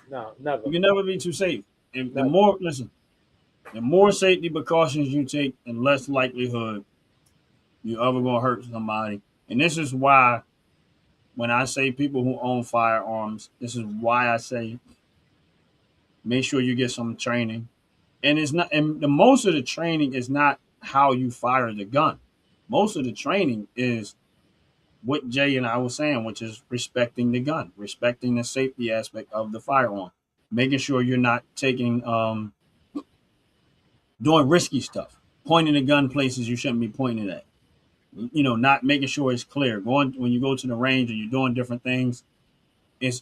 No, never. You can never be too safe. And the more safety precautions you take, the less likelihood you ever gonna hurt somebody. And this is why when I say people who own firearms, this is why I say make sure you get some training. And it's not and the most of the training is not how you fire the gun. Most of the training is what Jay and I were saying, which is respecting the gun, respecting the safety aspect of the firearm, making sure you're not doing risky stuff, pointing the gun places you shouldn't be pointing it at. Not making sure it's clear. Going when you go to the range and you're doing different things, it's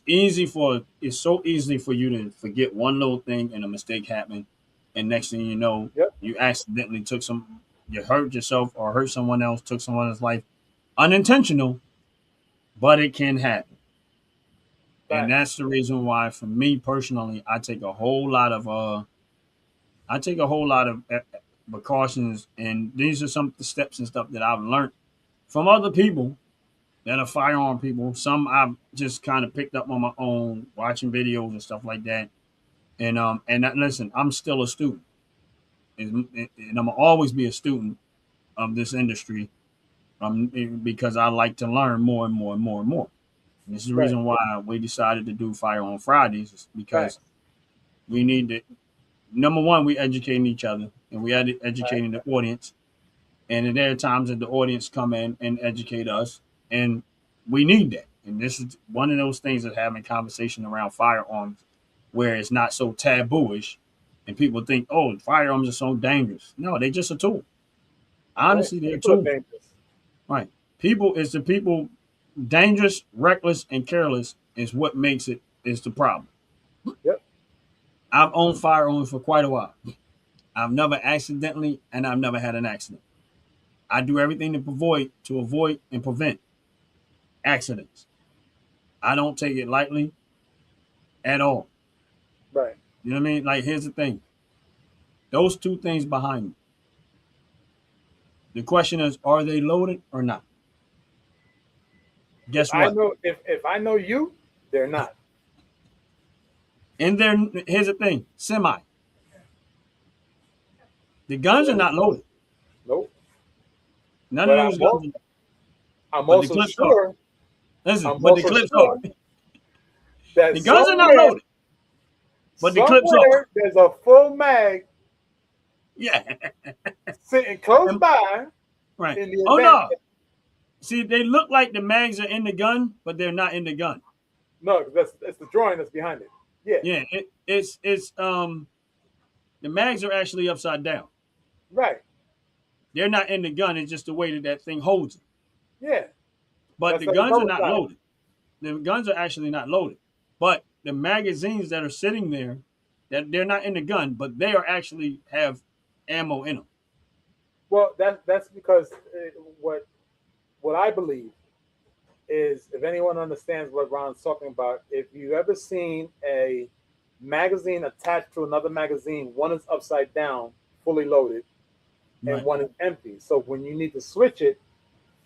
so easy for you to forget one little thing and a mistake happened, and next thing you know, you accidentally you hurt yourself or hurt someone else, took someone's life, unintentional, but it can happen. Right. And that's the reason why, for me personally, I take a whole lot of precautions, and these are some of the steps and stuff that I've learned from other people that are firearm people. Some I've just kind of picked up on my own, watching videos and stuff like that. Listen, I'm still a student, and I'm gonna always be a student of this industry, because I like to learn more and more and more and more. And this is the reason why we decided to do Firearms Fridays, because we need to. Number one, we educating each other, and we are educating the audience. And there are times that the audience come in and educate us, and we need that. And this is one of those things that having conversation around firearms where it's not so tabooish, and people think, oh, firearms are so dangerous. No, they're just a tool. Honestly, they're a tool. Right. People dangerous, reckless, and careless is what makes it is the problem. Yep. I've owned firearms for quite a while. I've never accidentally, and I've never had an accident. I do everything to avoid and prevent accidents. I don't take it lightly at all. Right. You know what I mean? Like, here's the thing. Those two things behind me. The question is, are they loaded or not? Guess what? I know if I know you, they're not. And here's the thing, semi. The guns are not loaded. Nope. None But of those guns. I'm But the also clips are. sure. Listen, I'm but the also clips sure are. that The guns are not somewhere, loaded, but the clips are. there's a full mag Yeah. sitting close by Right. in the Oh event. no. See, they look like the mags are in the gun, but they're not in the gun. No, that's the drawing that's behind it. Yeah, Yeah. It's the mags are actually upside down. right. They're not in the gun. It's just the way that that thing holds it. Yeah, But that's the like the guns are double not side. loaded. The guns are actually not loaded. But the magazines that are sitting there, that they're not in the gun, but they are actually have ammo in them. Well, that's because what I believe is, if anyone understands what Ron's talking about, if you ever seen a magazine attached to another magazine, one is upside down, fully loaded, and Right. one is empty. So when you need to switch it,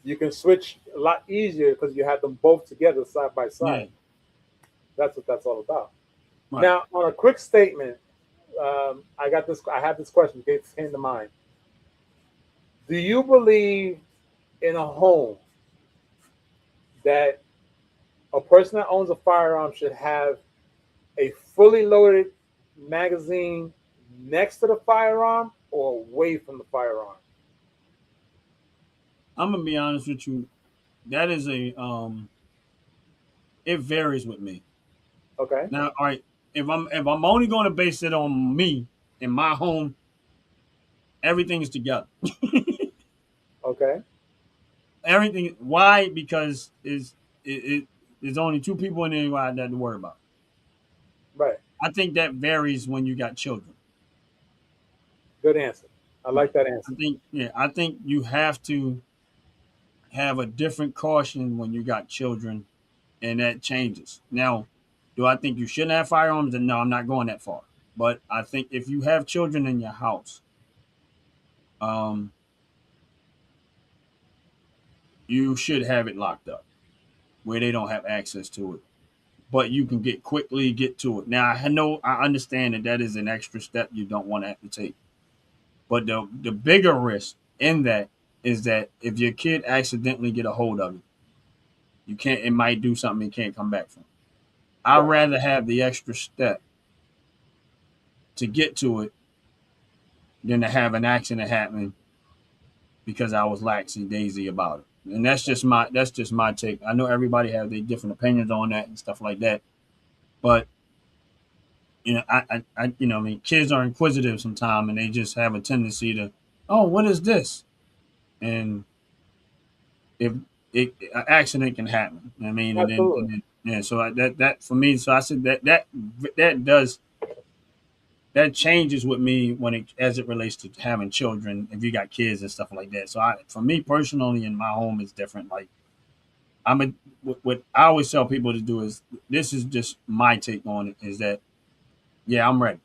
you can switch a lot easier because you have them both together side by Yeah. side. That's what that's all about. Right. Now, on a quick statement, I got this. I have this question. It came to mind. Do you believe in a home that a person that owns a firearm should have a fully loaded magazine next to the firearm or away from the firearm? I'm gonna be honest with you. That is a it varies with me. Okay. Now, all right, if I'm only going to base it on me in my home, everything is together. Okay. Everything. Why? Because there's only two people in there who I have to worry about. Right. I think that varies when you got children. Good answer. I Right. like that answer. I think you have to have a different caution when you got children, and that changes. Now, do I think you shouldn't have firearms? And no, I'm not going that far. But I think if you have children in your house, um, you should have it locked up where they don't have access to it. But you can quickly get to it. Now I understand that that is an extra step you don't want to have to take. But the bigger risk in that is that if your kid accidentally get a hold of it, you can't. It might do something it can't come back from. I'd Right. rather have the extra step to get to it than to have an accident happen because I was laxy daisy about it. And that's just my take. I know everybody has their different opinions on that and stuff like that. But I mean, kids are inquisitive sometimes, and they just have a tendency to, oh, what is this? And if an accident can happen, I mean, Absolutely. and then yeah, so that for me, so I said that does that changes with me when it as it relates to having children. If you got kids and stuff like that, so for me personally, in my home, it's different. Like what I always tell people to do is this is just my take on it is that yeah, I'm ready.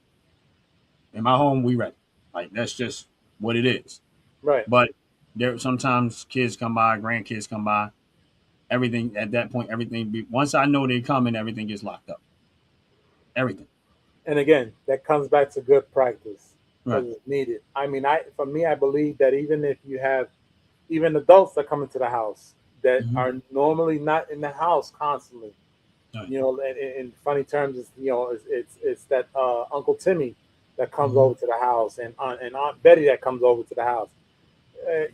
In my home, we ready. Like that's just what it is. Right. But there sometimes kids come by, grandkids come by. Everything at that point, once I know they're coming, everything gets locked up. Everything. And again, that comes back to good practice Right. because it's needed. I mean, for me, I believe that even if you have even adults that come into the house that Mm-hmm. are normally not in the house constantly, Right. in funny terms, it's that Uncle Timmy that comes Mm-hmm. over to the house and Aunt Betty that comes over to the house.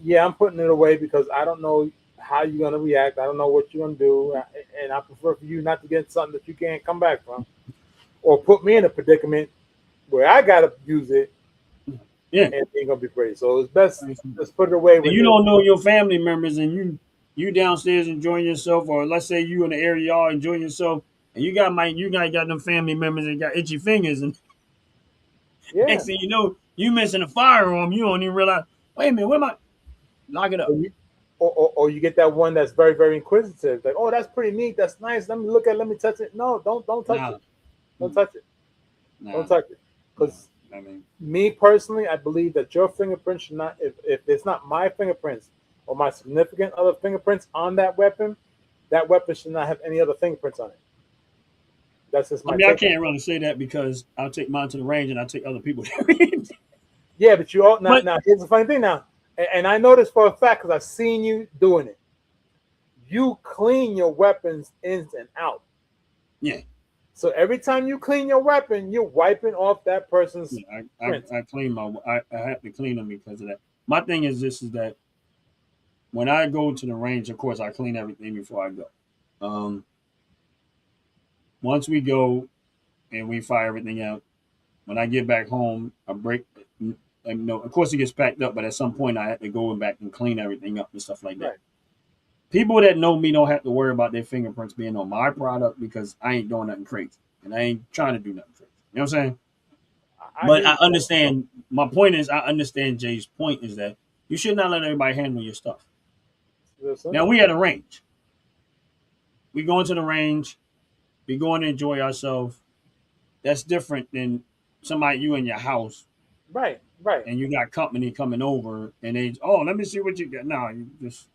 Yeah, I'm putting it away because I don't know how you're gonna react. I don't know what you're gonna do, and I prefer for you not to get something that you can't come back from, or put me in a predicament where I gotta use it Yeah. and it ain't gonna be pretty. So it's best And just put it away when you there's don't know your family members, and you downstairs enjoying yourself, or let's say you in the area y'all enjoying yourself, and you got them family members that got itchy fingers, and yeah. next thing you know, you missing a firearm, you don't even realize. Wait a minute, where my lock it up? Or you, or you get that one that's very very inquisitive, like, oh, that's pretty neat, that's nice. Let me look at, let me touch it. No, don't touch Nah, it. Don't touch it. nah, Don't touch it. nah. Because I mean, me personally, I believe that your fingerprint should not, if it's not my fingerprints or my significant other fingerprints on that weapon should not have any other fingerprints on it. That's just I my mean, I take on can't really say that because I'll take mine to the range and I take other people there. Yeah, but you all now. But Now here's the funny thing. Now, and I know this for a fact because I've seen you doing it. You clean your weapons in and out. yeah, So every time you clean your weapon, you're wiping off that person's yeah, print. I clean I have to clean them because of that. My thing is this: is that when I go to the range, of course, I clean everything before I go. Um, Once we go and we fire everything out, when I get back home, I break. And no, of course, it gets packed up, but at some point, I have to go back and clean everything up and stuff like that. Right. People that know me don't have to worry about their fingerprints being on my product because I ain't doing nothing crazy and I ain't trying to do nothing crazy. You know what I'm saying? I But hear I you. understand. My point is, I understand Jay's point is that you should not let everybody handle your stuff. Listen. Now we at a range. We go into the range. We going to enjoy ourselves. That's different than somebody you in your house Right. Right. and you got company coming over and they let me see what you got. No, you just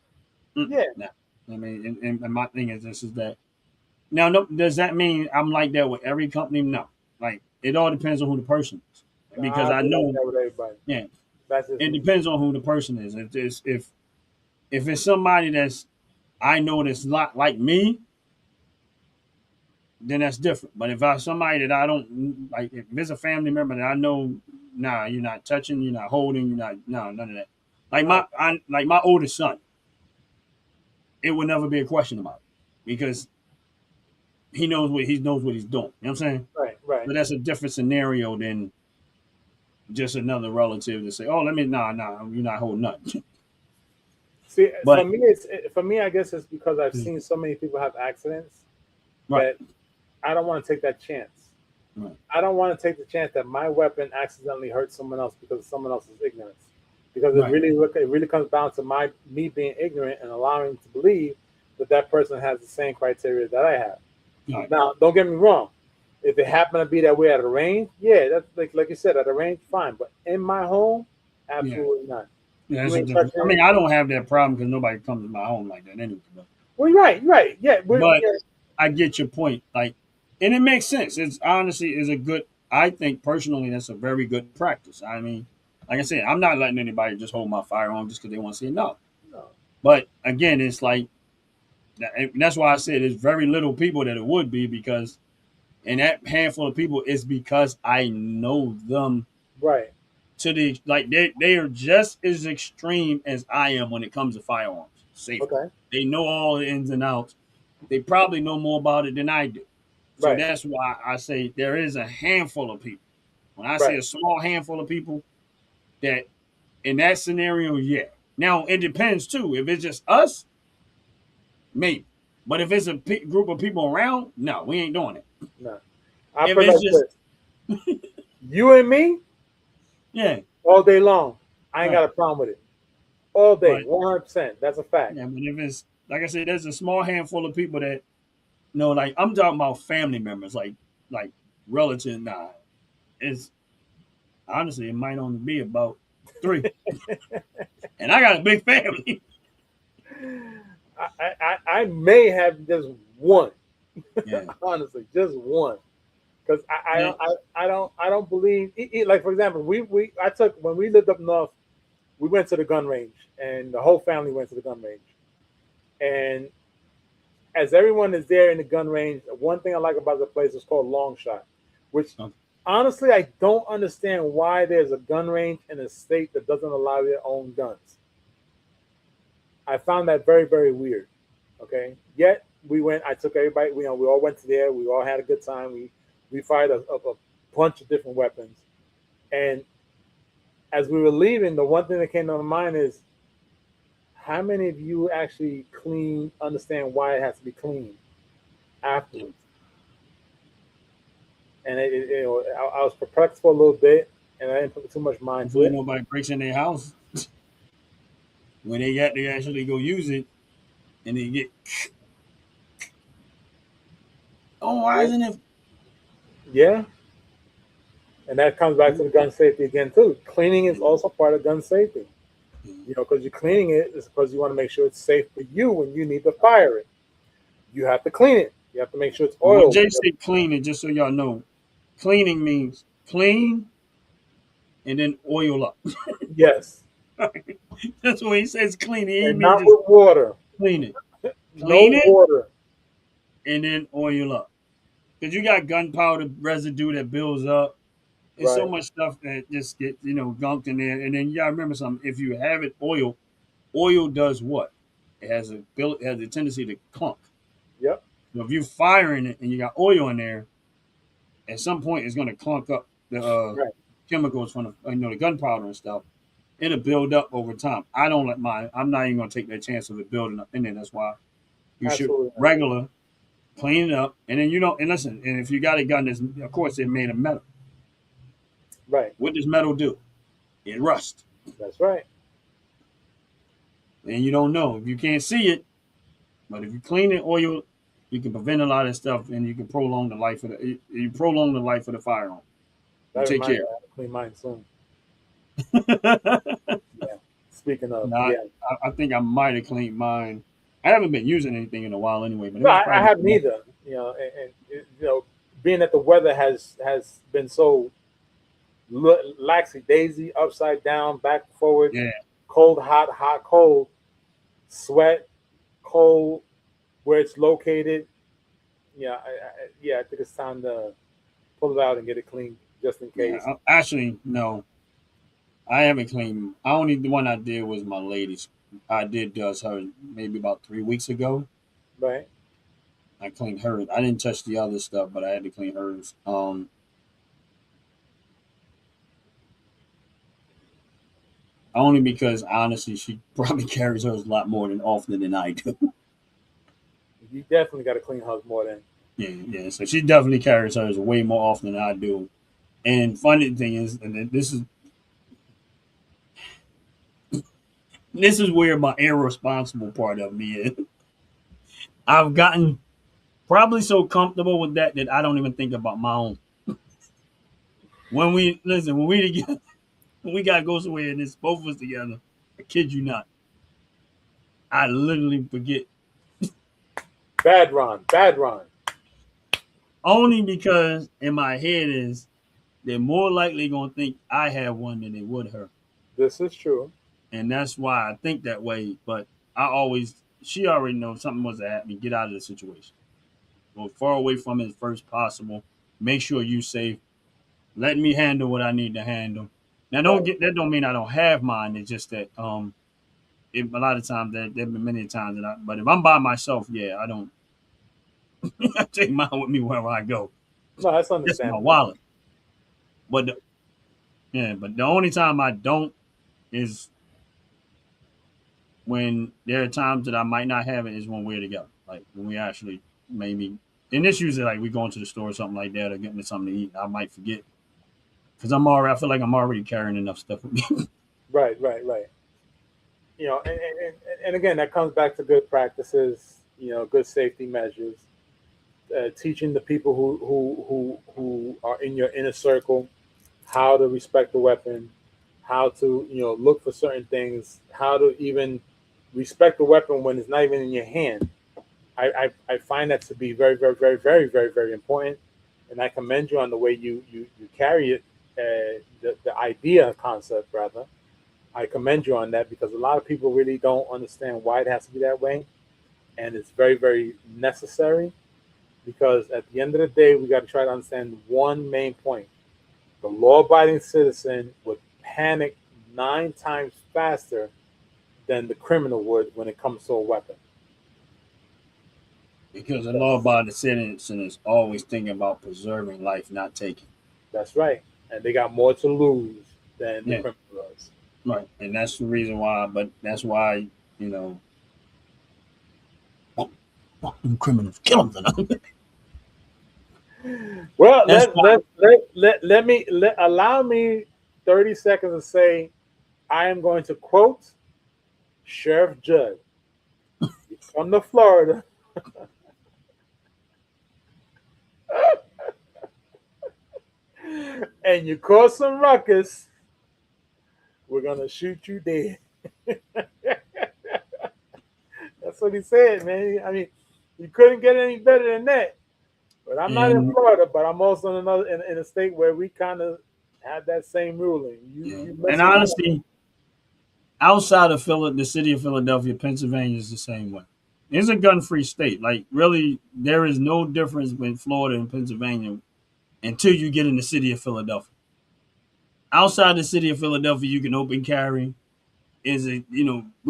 Yeah. no. I mean, and my thing is this is that now. No, does that mean I'm like that with every company? No. Like it all depends on who the person is because I I be like know. that with everybody. Yeah, That's just it me. depends on who the person is. If it's somebody that's I know that's not like me, then that's different. But if I somebody that I don't like, if it's a family member that I know, nah, you're not touching, you're not holding, you're not, no, none of that. Like like my oldest son, it would never be a question about it because he knows what he's doing. You know what I'm saying? Right. Right. But that's a different scenario than just another relative to say, oh, let me, you're not holding nothing. See, But for me. I guess it's because I've seen so many people have accidents right, that I don't want to take that chance. right, I don't want to take the chance that my weapon accidentally hurts someone else because of someone else's ignorance. Because right, it really comes down to me being ignorant and allowing to believe that that person has the same criteria that I have. right. Now, don't get me wrong. If it happened to be that we're at a range, yeah, that's like you said, at a range, fine. But in my home, Yeah. absolutely not. Yeah, You that's a ain't different. touching I mean, it. I don't have that problem because nobody comes to my home like that anyway. Well, you're right, you're right. Yeah, But yeah, I get your point. Like, and it makes sense. It's honestly is a good. I think personally that's a very good practice. I mean, like I said, I'm not letting anybody just hold my firearm just because they want to see it. No. no, But again, it's like that's why I said there's very little people that it would be because, and that handful of people is because I know them right. to the like they are just as extreme as I am when it comes to firearms safety. Okay, They know all the ins and outs. They probably know more about it than I do. So right, that's why I say there is a handful of people. When I say right, a small handful of people that in that scenario, yeah. Now it depends too. If it's just us, maybe. But if it's a group of people around, no, we ain't doing it. no. I If put it it's like just this: you and me yeah, all day long. I ain't got right. a problem with it. All day, But 100%. That's a fact. yeah, but if it's like I said, there's a small handful of people that no, like I'm talking about family members, like relatives. Nah, it's honestly it might only be about three, and I got a big family. I may have just one, Yeah, honestly, just one. Because yeah, I don't believe like for example we I took when we lived up north, we went to the gun range and the whole family went to the gun range, and as everyone is there in the gun range, one thing I like about the place is called Long Shot, which okay. honestly I don't understand why there's a gun range in a state that doesn't allow you to own guns. I found that very, very weird. Okay. Yet we went. I took everybody. We all went to there. We all had a good time. We fired a bunch of different weapons. And as we were leaving, the one thing that came to my mind is how many of you actually clean, understand why it has to be clean Yeah. afterwards? And I was perplexed for a little bit, and I didn't put too much mind to Hopefully it. nobody breaks in their house when they got to actually go use it, and they get oh why isn't it? Yeah, and that comes back to the gun safety again too. Cleaning is also part of gun safety. Because you're cleaning it is because you want to make sure it's safe for you when you need to fire it. You have to clean it. You have to make sure it's And when oiled. Jay say cleaning, just so y'all know, cleaning means clean and then oil up. Yes. That's what he says. Clean it. He And mean not just with water. clean it, No clean it, water. and then oil up. Because you got gunpowder residue that builds up. There's so Right. much stuff that just get gunked in there. And then you gotta remember something. If you have it oil does what? It has a tendency to clunk. Yep. So if you're firing it and you got oil in there, at some point it's going to clunk up the Right. chemicals from the gunpowder and stuff. It'll build up over time. I don't let mine. I'm not even going to take that chance of it building up in there. That's why you should Absolutely. regular clean it up, and then and listen. And if you got a gun that's, of course, it's made of metal. Right. What does metal do? It rusts, That's right. and you don't know if you can't see it. But if you clean it, oil, you can prevent a lot of stuff, and you can prolong the life of the firearm. You That take reminds care. me, I have to clean mine soon. No, Yeah. Speaking of, yeah. I think I might have cleaned mine. I haven't been using anything in a while anyway, but it No, was I probably have neither. Being that the weather has been so laxy daisy, upside down, back forward, yeah. cold, hot, hot, cold, sweat, cold, where it's located. Yeah, I think it's time to pull it out and get it clean just in case. Yeah. Actually, no, I haven't cleaned. The one I did was my lady's. I did her maybe about 3 weeks ago. Right. I cleaned hers. I didn't touch the other stuff, but I had to clean hers. Only because honestly, she probably carries hers a lot more than often than I do. You definitely got to clean hers more than. Yeah. So she definitely carries hers way more often than I do. And funny thing is, and this is where my irresponsible part of me is. I've gotten probably so comfortable with that I don't even think about my own. When we together, when we gotta go somewhere and it's both of us together, I kid you not, I literally forget. Bad Ron. Only because in my head is they're more likely gonna think I have one than they would her. This is true. And that's why I think that way. But she already knows something was to happen. Get out of the situation. Go far away from it as first possible. Make sure you safe. Let me handle what I need to handle. Now, that don't mean I don't have mine. It's just that a lot of times there've been many times but if I'm by myself, yeah, I don't. I take mine with me wherever I go. No, that's That's my understandable. wallet. But the only time I don't is when there are times that I might not have it is when we're together. Like when we actually maybe, and it's usually like we going to the store or something like that or getting something to eat. I might forget because I feel like I'm already carrying enough stuff with me. Right. And again, that comes back to good practices. Good safety measures. Teaching the people who are in your inner circle how to respect the weapon, how to look for certain things, how to even respect the weapon when it's not even in your hand. I find that to be very, very, very, very, very, very important, and I commend you on the way you carry it, the idea concept rather. I commend you on that because a lot of people really don't understand why it has to be that way, and it's very, very necessary. Because at the end of the day, we got to try to understand one main point: the law-abiding citizen would panic 9 times faster than the criminal would when it comes to a weapon. Because the law abiding citizen is always thinking about preserving life, not taking. That's right, and they got more to lose than the criminal does. Right, and that's the reason why. But that's why criminals kill them. Well, allow me 30 seconds to say I am going to quote Sheriff Judd from the Florida. And you cause some ruckus, we're gonna shoot you dead. That's what he said, man. I mean, you couldn't get any better than that. But I'm not in Florida, but I'm also in a state where we kind of have that same ruling. Yeah. You And mess around. honestly, outside of the city of Philadelphia, Pennsylvania is the same way. It's a gun-free state. Like really, there is no difference between Florida and Pennsylvania until you get in the city of Philadelphia. Outside the city of Philadelphia, you can open carry. We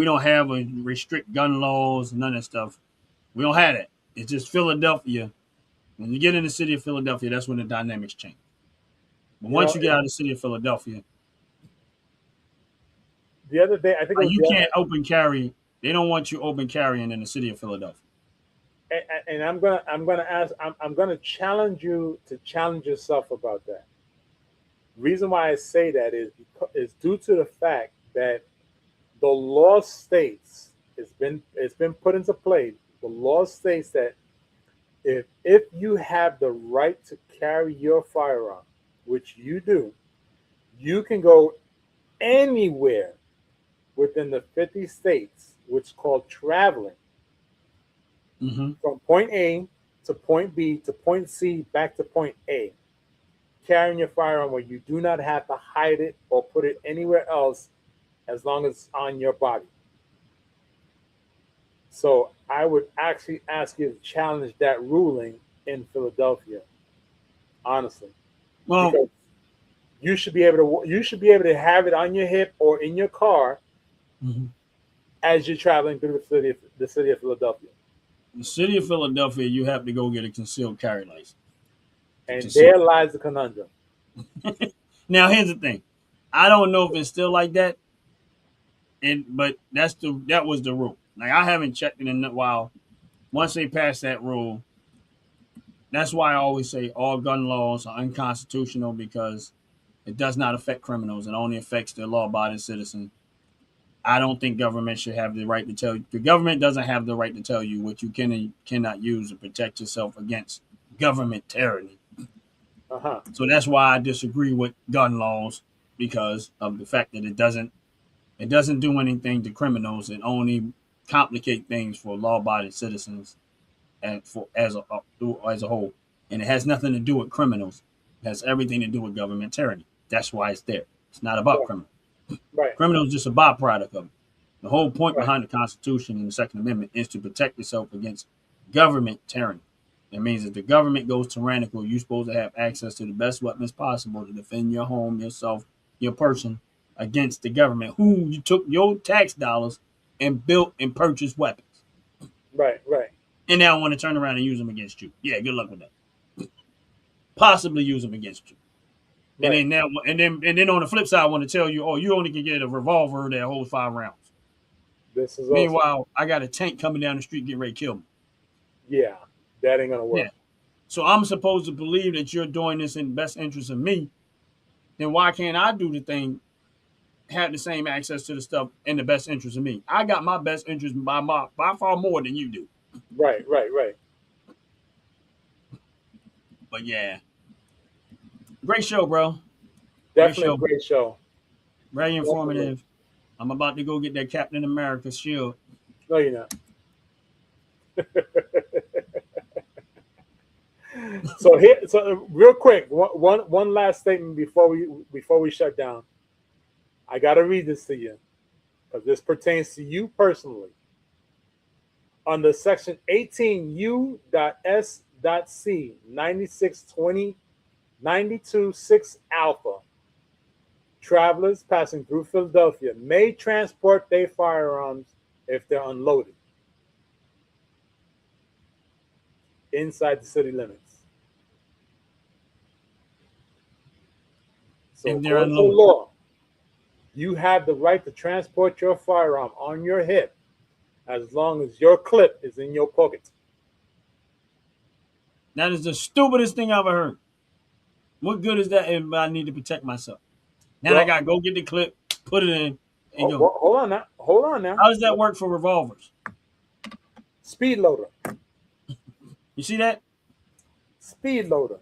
don't have a restrict gun laws, none of that stuff. We don't have that. It's just Philadelphia. When you get in the city of Philadelphia, that's when the dynamics change. But You once know, you get out of the city of Philadelphia, the other day, I think it was you can't open carry. They don't want you open carrying in the city of Philadelphia. and I'm gonna challenge you to challenge yourself about that. Reason why I say that is due to the fact that the law states it's been put into play. The law states that if you have the right to carry your firearm, which you do, you can go anywhere within the 50 states, which is called traveling Mm-hmm. from point A to point B to point C back to point A, carrying your firearm where you do not have to hide it or put it anywhere else as long as it's on your body. So I would actually ask you to challenge that ruling in Philadelphia, honestly, Well, because you should be able to have it on your hip or in your car mhm. as you're traveling through the city of Philadelphia. The city of Philadelphia, you have to go get a concealed carry license. And Concealed. there lies the conundrum. Now, here's the thing. I don't know if it's still like that, but that was the rule. Like I haven't checked it in a while. Once they passed that rule, that's why I always say all gun laws are unconstitutional because it does not affect criminals. It only affects the law-abiding citizen. I don't think government should have the right to tell you. The government doesn't have the right to tell you what you can and cannot use to protect yourself against government tyranny. Uh-huh. So that's why I disagree with gun laws because of the fact that it doesn't do anything to criminals. It only complicate things for law-abiding citizens and for as a whole. And it has nothing to do with criminals. It has everything to do with government tyranny. That's why it's there. It's not about Right. criminals. Right. Criminals just a byproduct of it. The whole point Right. behind the Constitution and the Second Amendment is to protect yourself against government tyranny. That means if the government goes tyrannical, you're supposed to have access to the best weapons possible to defend your home, yourself, your person against the government, who you took your tax dollars and built and purchased weapons. Right. Right. And now want to turn around and use them against you. Yeah, good luck with that. Possibly use them against you. And Right. then and then on the flip side, I want to tell you, oh, you only can get a revolver that holds 5 rounds. This is also, Meanwhile, I got a tank coming down the street getting ready to kill me. yeah, that ain't gonna work. Yeah. So I'm supposed to believe that you're doing this in the best interest of me. Then why can't I do the thing, have the same access to the stuff in the best interest of me? I got my best interest by far more than you do. Right. Right. Right. But yeah, great show, bro. Definitely show. a great show. Very informative. I'm about to go get that Captain America shield. No, you're not. So real quick, one last statement before we shut down. I gotta read this to you because this pertains to you personally. Under section 18U.S.C 962092-6 alpha, travelers passing through Philadelphia may transport their firearms if they're unloaded inside the city limits. So If they're according to the unloaded. law, you have the right to transport your firearm on your hip as long as your clip is in your pocket. That is the stupidest thing I've ever heard. What good is that if I need to protect myself? Now I gotta go get the clip, put it in, and go. Hold on now. Hold on now. How does that work for revolvers? Speed loader. You see that? Speed loader.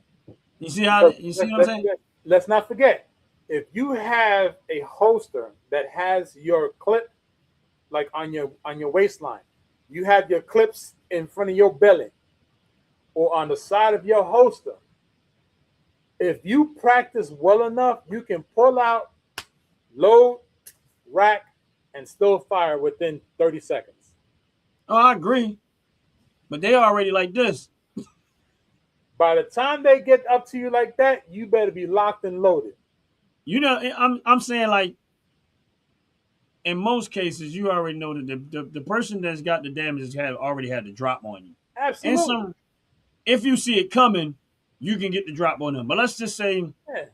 You see how? You see what I'm saying? Let's not forget, if you have a holster that has your clip like on your waistline, you have your clips in front of your belly or on the side of your holster, If you practice well enough, you can pull out, load, rack, and still fire within 30 seconds. Oh, I agree. But they already like this. By the time they get up to you like that, you better be locked and loaded. You know, I'm saying like in most cases, you already know that the person that's got the damages have already had the drop on you. And Absolutely. some, if you see it coming, you can get the drop on them. But let's just say Yeah.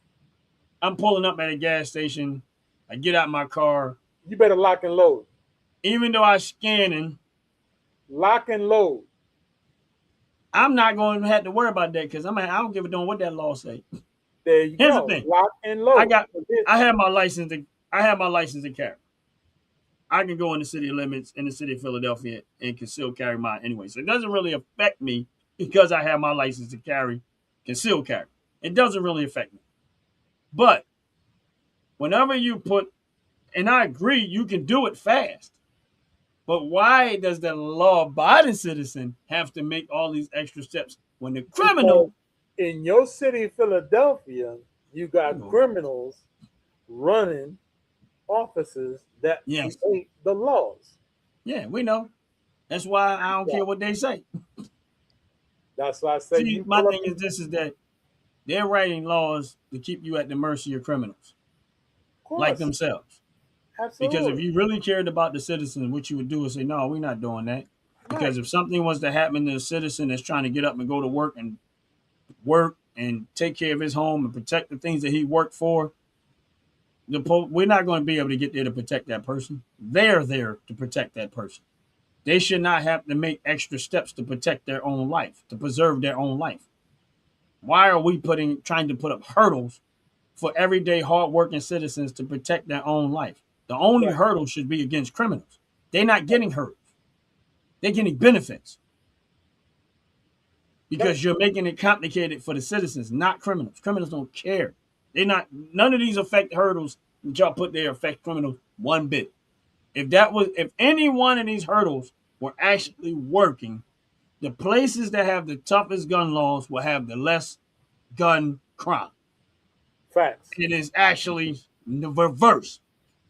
I'm pulling up at a gas station. I get out my car. You better lock and load. Even though I scanning, Lock and load. I'm not going to have to worry about that because I don't give a damn what that law say. There you Here's the go. thing: Lock and I load. got, I have my license. I have my license to carry. I can go in the city limits in the city of Philadelphia and conceal carry mine anyway. So it doesn't really affect me because I have my license to carry, conceal carry. It doesn't really affect me. But whenever you put, and I agree, you can do it fast. But why does the law-abiding citizen have to make all these extra steps when the Because criminal? in your city, Philadelphia, you got criminals running offices that Yes, create the laws. yeah, we know. That's why I don't Yeah. care what they say. That's why I say See, you my pull up. thing is this: is that they're writing laws to keep you at the mercy of criminals Of like course. themselves. Because if Absolutely. you really cared about the citizens, what you would do is say, no, we're not doing that. Right. Because if something was to happen to a citizen that's trying to get up and go to work and take care of his home and protect the things that he worked for, we're not going to be able to get there to protect that person. They're there to protect that person. They should not have to make extra steps to protect their own life, to preserve their own life. Why are we trying to put up hurdles for everyday hardworking citizens to protect their own life? The only Right. hurdle should be against criminals. They're not getting hurt. They're getting benefits Right. because you're making it complicated for the citizens, not criminals. Criminals don't care. They're not. None of these affect hurdles that y'all put there affect criminals one bit. If any one of these hurdles were actually working, the places that have the toughest gun laws will have the less gun crime. Facts. It is actually the reverse.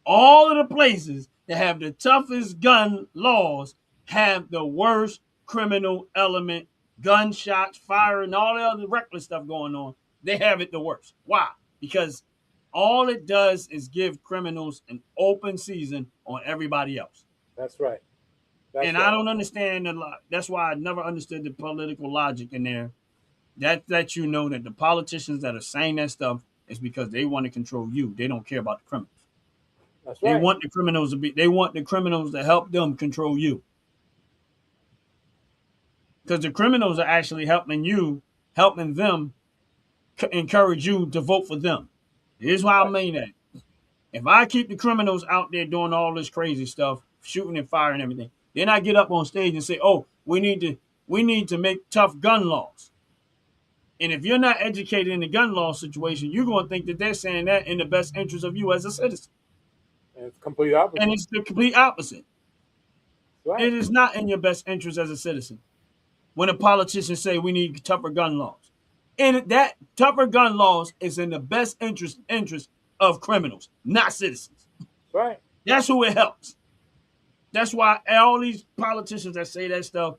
All of the places that have the toughest gun laws have the worst criminal element, gunshots, fire, and all the other reckless stuff going on. They have it the worst. Why? Because all it does is give criminals an open season on everybody else. That's right. That's And I right. don't understand that's why I never understood the political logic in there. That you know that the politicians that are saying that stuff is because they want to control you. They don't care about the criminals. That's They right. want the criminals to be. They want the criminals to help them control you, because the criminals are actually helping you, helping them encourage you to vote for them. Here's why I Right. mean that. If I keep the criminals out there doing all this crazy stuff, shooting and firing and everything, then I get up on stage and say, "Oh, we need to make tough gun laws." And if you're not educated in the gun law situation, you're going to think that they're saying that in the best interest of you as a citizen, And it's complete and opposite. it's the complete opposite. Right. It is not in your best interest as a citizen when the politicians say we need tougher gun laws. And that tougher gun laws is in the best interest of criminals, not citizens. That's right. That's who it helps. That's why all these politicians that say that stuff,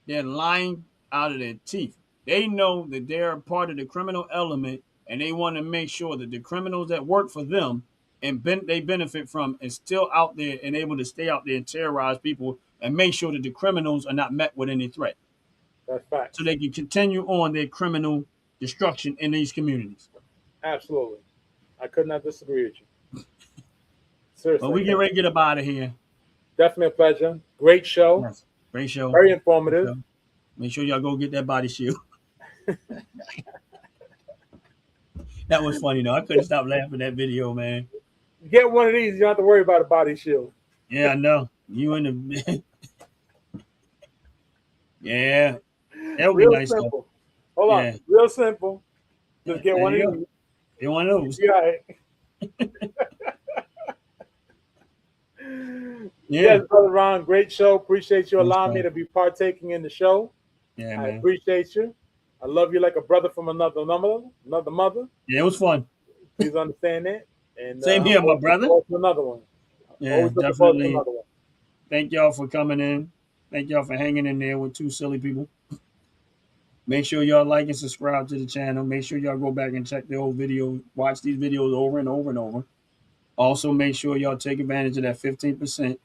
they're lying out of their teeth. They know that they're a part of the criminal element, and they want to make sure that the criminals that work for them and they benefit from is still out there and able to stay out there and terrorize people and make sure that the criminals are not met with any threat, That's so facts. they can continue on their criminal destruction in these communities. Absolutely. I could not disagree with you. But Seriously. we get ready to get up out of here. Definitely a pleasure. Great show. Yes. Great show. Very informative. Make sure y'all go get that body shield. That was funny though. I couldn't stop laughing at that video, man. You get one of these, you don't have to worry about a body shield. Yeah, I know. You in the yeah. That would be Real nice though. simple. Hold Yeah. on. Real simple. Just get There one you of go. these. Get one of those. Yeah. Right. Yeah. Yes, Brother Ron, great show. Appreciate you Thanks, allowing me man. to be partaking in the show. Yeah, I man. appreciate you. I love you like a brother from another mother. Yeah, it was fun. Please understand that. And Same I'm here, my always looking brother. forward to another one. Yeah, Always looking forward to definitely. another one. Thank y'all for coming in. Thank y'all for hanging in there with two silly people. Make sure y'all like and subscribe to the channel. Make sure y'all go back and check the old videos. Watch these videos over and over and over. Also, make sure y'all take advantage of that 15%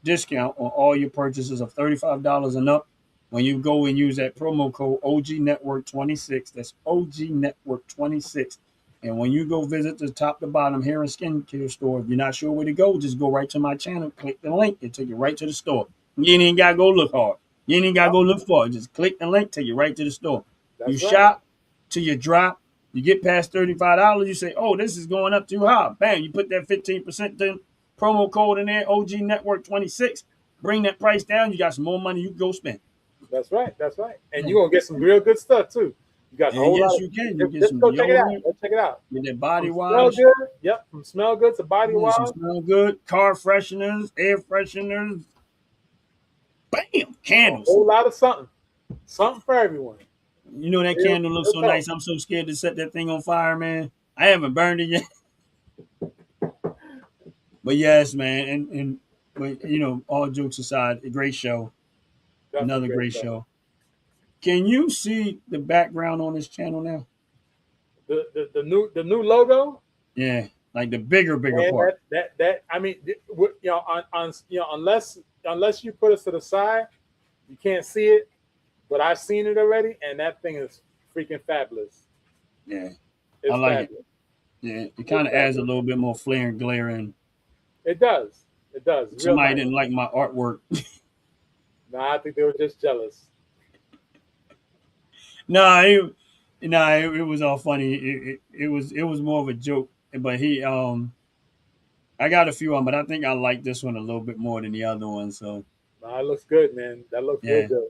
discount on all your purchases of $35 and up when you go and use that promo code OG Network 26. That's OG Network 26. And when you go visit the top to bottom hair and skincare store, if you're not sure where to go, just go right to my channel, click the link, it take you right to the store. You ain't even gotta go look hard. You ain't even gotta go look for it. Just click the link, take you right to the store. You That's right. shop till you drop. You get past $35, you say, oh, this is going up too high. Bam, you put that 15% promo code in there, OG Network 26. Bring that price down. You got some more money you can go spend. That's right. That's right. And Yeah. you're gonna get some real good stuff too. You got a And whole yes, lot. you can. You get Just some go check it out. deodorant, Go check it out. get that body From smell wash. good. Yep. From smell good to body Yeah, wash. some smell good. Car fresheners, air fresheners. Bam, A candles. whole lot of something. Something for everyone. You know that Real- candle looks real so talk. nice. I'm so scared to set that thing on fire, man. I haven't burned it yet. But yes, man, and but you know, all jokes aside, a great show. Definitely Another great stuff. show. Can you see the background on this channel now? The new logo. Yeah, like the bigger Man, part. that I mean, you know, on you know, unless you put us to the side, you can't see it. But I've seen it already, and that thing is freaking fabulous. Yeah, It's I like fabulous. it. Yeah, it kind of adds a little bit more flair and glare in. It does. It does. It's real Somebody nice. didn't like my artwork. Nah, I think they were just jealous. Nah, it was all funny. It was more of a joke. But I got a few on, but I think I like this one a little bit more than the other one. So Nah, it looks good, man. That looks real yeah, good.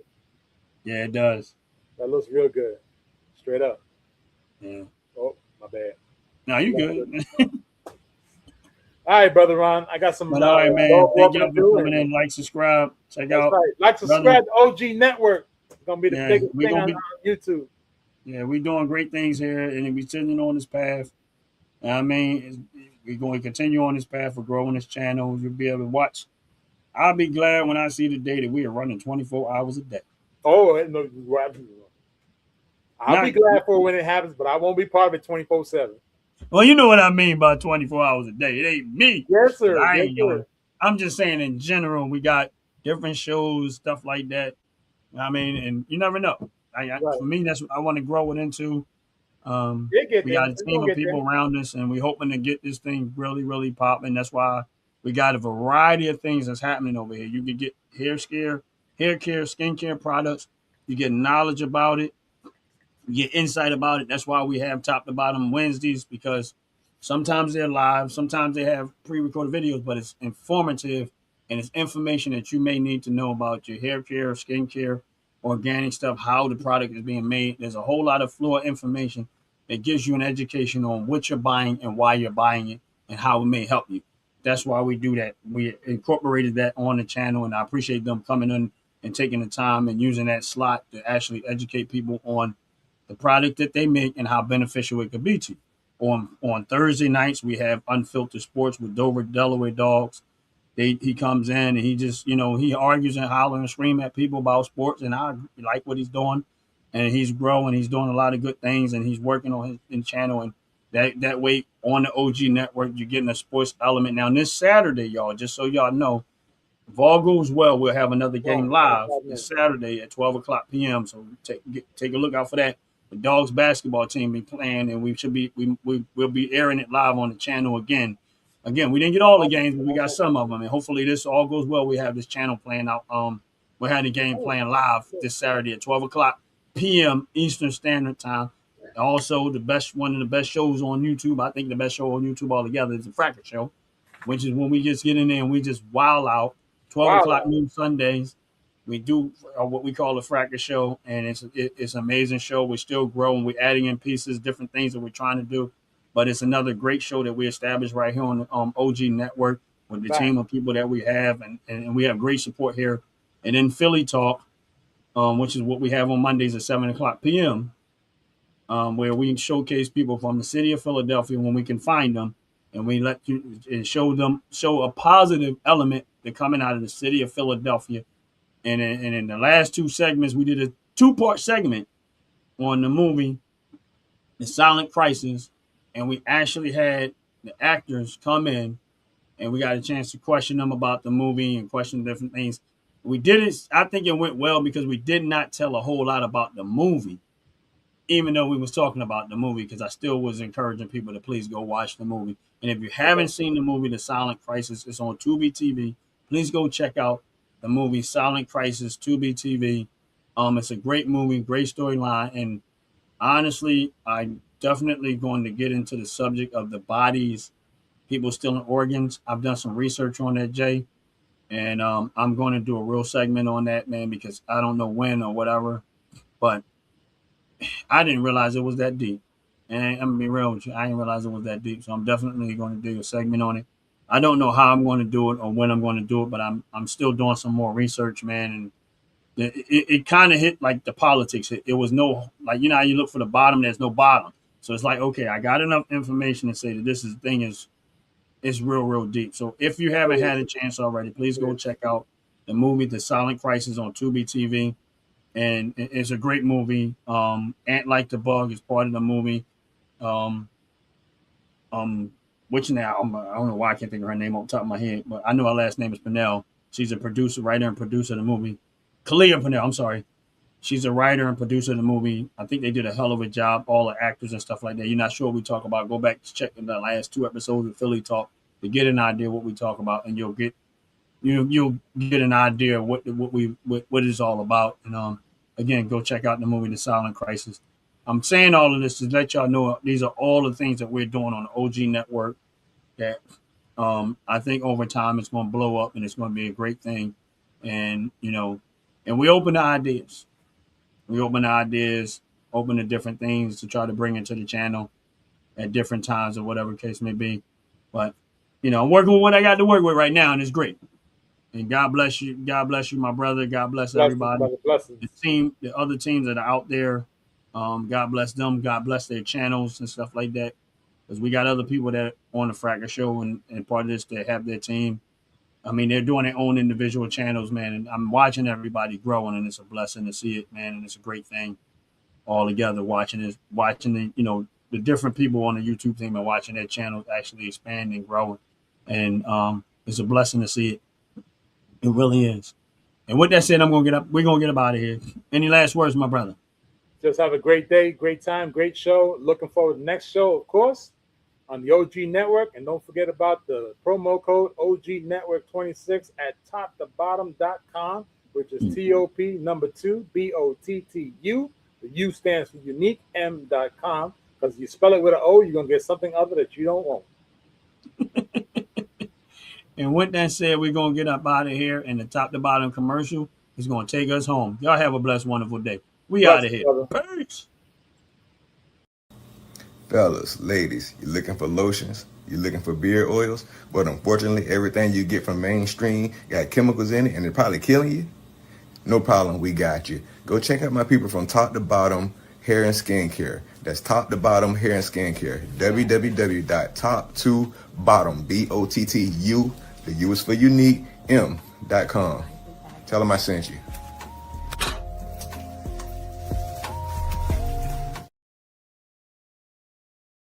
yeah, it does. That looks real good. Straight up. Yeah. Oh, my bad. No, you Left good. it. All right, brother Ron. I got some But all right, man. dog Thank walking y'all to for do. coming And in. Like, subscribe, check that's out, right. Like, brother. subscribe to OG Network. It's gonna be the Yeah, biggest we thing gonna on be. YouTube. Yeah, we doing great things here, and we sitting on this path. I mean, we're going to continue on this path for growing this channel. You'll be able to watch. I'll be glad when I see the day that we are running 24 hours a day. Oh, no, I'll be Not glad for when it happens, but I won't be part of it 24/7. well, you know what I mean by 24 hours a day. It ain't me. Yes, 'Cause sir. I Yes, ain't sir. doing. I'm just saying in general, we got different shows, stuff like that. I mean, and you never know. Right. For me, that's what I want to grow it into. It get We there. got a It's team gonna of get there. people around us, and we're hoping to get this thing really, really popping. That's why we got a variety of things that's happening over here. You can get hair care, skincare products. You get knowledge about it. You get insight about it. That's why we have top to bottom Wednesdays, because sometimes they're live, sometimes they have pre-recorded videos, but it's informative and it's information that you may need to know about your hair care, skincare, organic stuff, how the product is being made. There's a whole lot of fluid information that gives you an education on what you're buying and why you're buying it and how it may help you. That's why we do that. We incorporated that on the channel, and I appreciate them coming in and taking the time and using that slot to actually educate people on the product that they make and how beneficial it could be to you. On Thursday nights, we have Unfiltered Sports with Dover, Delaware Dogs. He comes in and he just, he argues and hollers and screams at people about sports, and I like what he's doing. And he's growing. He's doing a lot of good things, and he's working on his channel. And that way on the OG network, you're getting a sports element. Now, this Saturday, y'all, just so y'all know, if all goes well, we'll have another game live this Saturday at 12 o'clock p.m. So take a look out for that. The Dogs basketball team be playing, and we'll be airing it live on the channel again. Again, we didn't get all the games, but we got some of them, and hopefully this all goes well. We have this channel playing out. We're having the game playing live this Saturday at 12 o'clock p.m. Eastern Standard Time. Also, one of the best shows on YouTube. I think the best show on YouTube altogether is the Fracker Show, which is when we just get in there and we just wild out. 12 o'clock noon Sundays. We do what we call a Fracker Show, and it's an amazing show. We're still growing. We're adding in pieces, different things that we're trying to do. But it's another great show that we established right here on the OG Network with the team of people that we have, and we have great support here. And then Philly Talk, which is what we have on Mondays at 7 o'clock p.m. where we showcase people from the city of Philadelphia when we can find them, and we let you and show a positive element that coming out of the city of Philadelphia. And in the last two segments, we did a two-part segment on the movie The Silent Crisis, and we actually had the actors come in, and we got a chance to question them about the movie and question different things. We did it. I think it went well because we did not tell a whole lot about the movie, even though we was talking about the movie, because I still was encouraging people to please go watch the movie. And if you haven't seen the movie The Silent Crisis, it's on Tubi TV. Please go check out the movie Silent Crisis, Tubi TV. It's a great movie, great storyline, and honestly, I'm definitely going to get into the subject of the bodies, people stealing organs. I've done some research on that, Jay, and I'm going to do a real segment on that, man, because I don't know when or whatever, but I didn't realize it was that deep. And I'm gonna be real with you, I didn't realize it was that deep. So I'm definitely going to do a segment on it. I don't know how I'm going to do it or when I'm going to do it, but I'm still doing some more research, man. And it kind of hit like the politics. It was no, like, you know how you look for the bottom, there's no bottom. So it's like, okay, I got enough information to say that this is thing is real deep. So if you haven't had a chance already, please go check out the movie The Silent Crisis on Tubi TV. And it's a great movie. Ant Like the Bug is part of the movie. Um, which now I don't know why I can't think of her name off the top of my head, but I know her last name is Pinnell. She's a producer, writer, and producer of the movie. Kalia Pinnell, I'm sorry. She's a writer and producer of the movie. I think they did a hell of a job, all the actors and stuff like that. You're not sure what we talk about, go back to check the last two episodes of Philly Talk to get an idea what we talk about, and you'll get an idea of what it's all about. And again, go check out the movie The Silent Crisis. I'm saying all of this to let y'all know these are all the things that we're doing on the OG network that I think over time it's going to blow up and it's going to be a great thing. And, and we open the ideas. We open the ideas, open the different things to try to bring into the channel at different times or whatever the case may be. But, I'm working with what I got to work with right now, and it's great. And God bless you. God bless you, my brother. God bless everybody. The team, the other teams that are out there, God bless them. God bless their channels and stuff like that. Because we got other people that are on the Fracker Show and part of this that have their team. I mean, they're doing their own individual channels, man. And I'm watching everybody growing, and it's a blessing to see it, man. And it's a great thing all together, watching the different people on the YouTube team and watching their channels actually expand and grow. And it's a blessing to see it. It really is. And with that said, we're gonna get up out of here. Any last words, my brother? Just have a great day, great time, great show. Looking forward to the next show, of course, on the OG Network. And don't forget about the promo code OG Network 26 at toptobottom.com, which is TOP number 2 BOTTU. The U stands for unique M.com. Because if you spell it with an O, you're gonna get something other that you don't want. And with that said, we're going to get up out of here, and the top to bottom commercial is going to take us home. Y'all have a blessed, wonderful day. We out of here. Peace. Fellas, ladies, you're looking for lotions, you're looking for beard oils, but unfortunately, everything you get from mainstream got chemicals in it, and they're probably killing you? No problem, we got you. Go check out my people from Top to Bottom Hair and Skincare. That's Top to Bottom Hair and Skincare. www.top2bottom, BOTTU, the U is for unique, M.com. Tell them I sent you.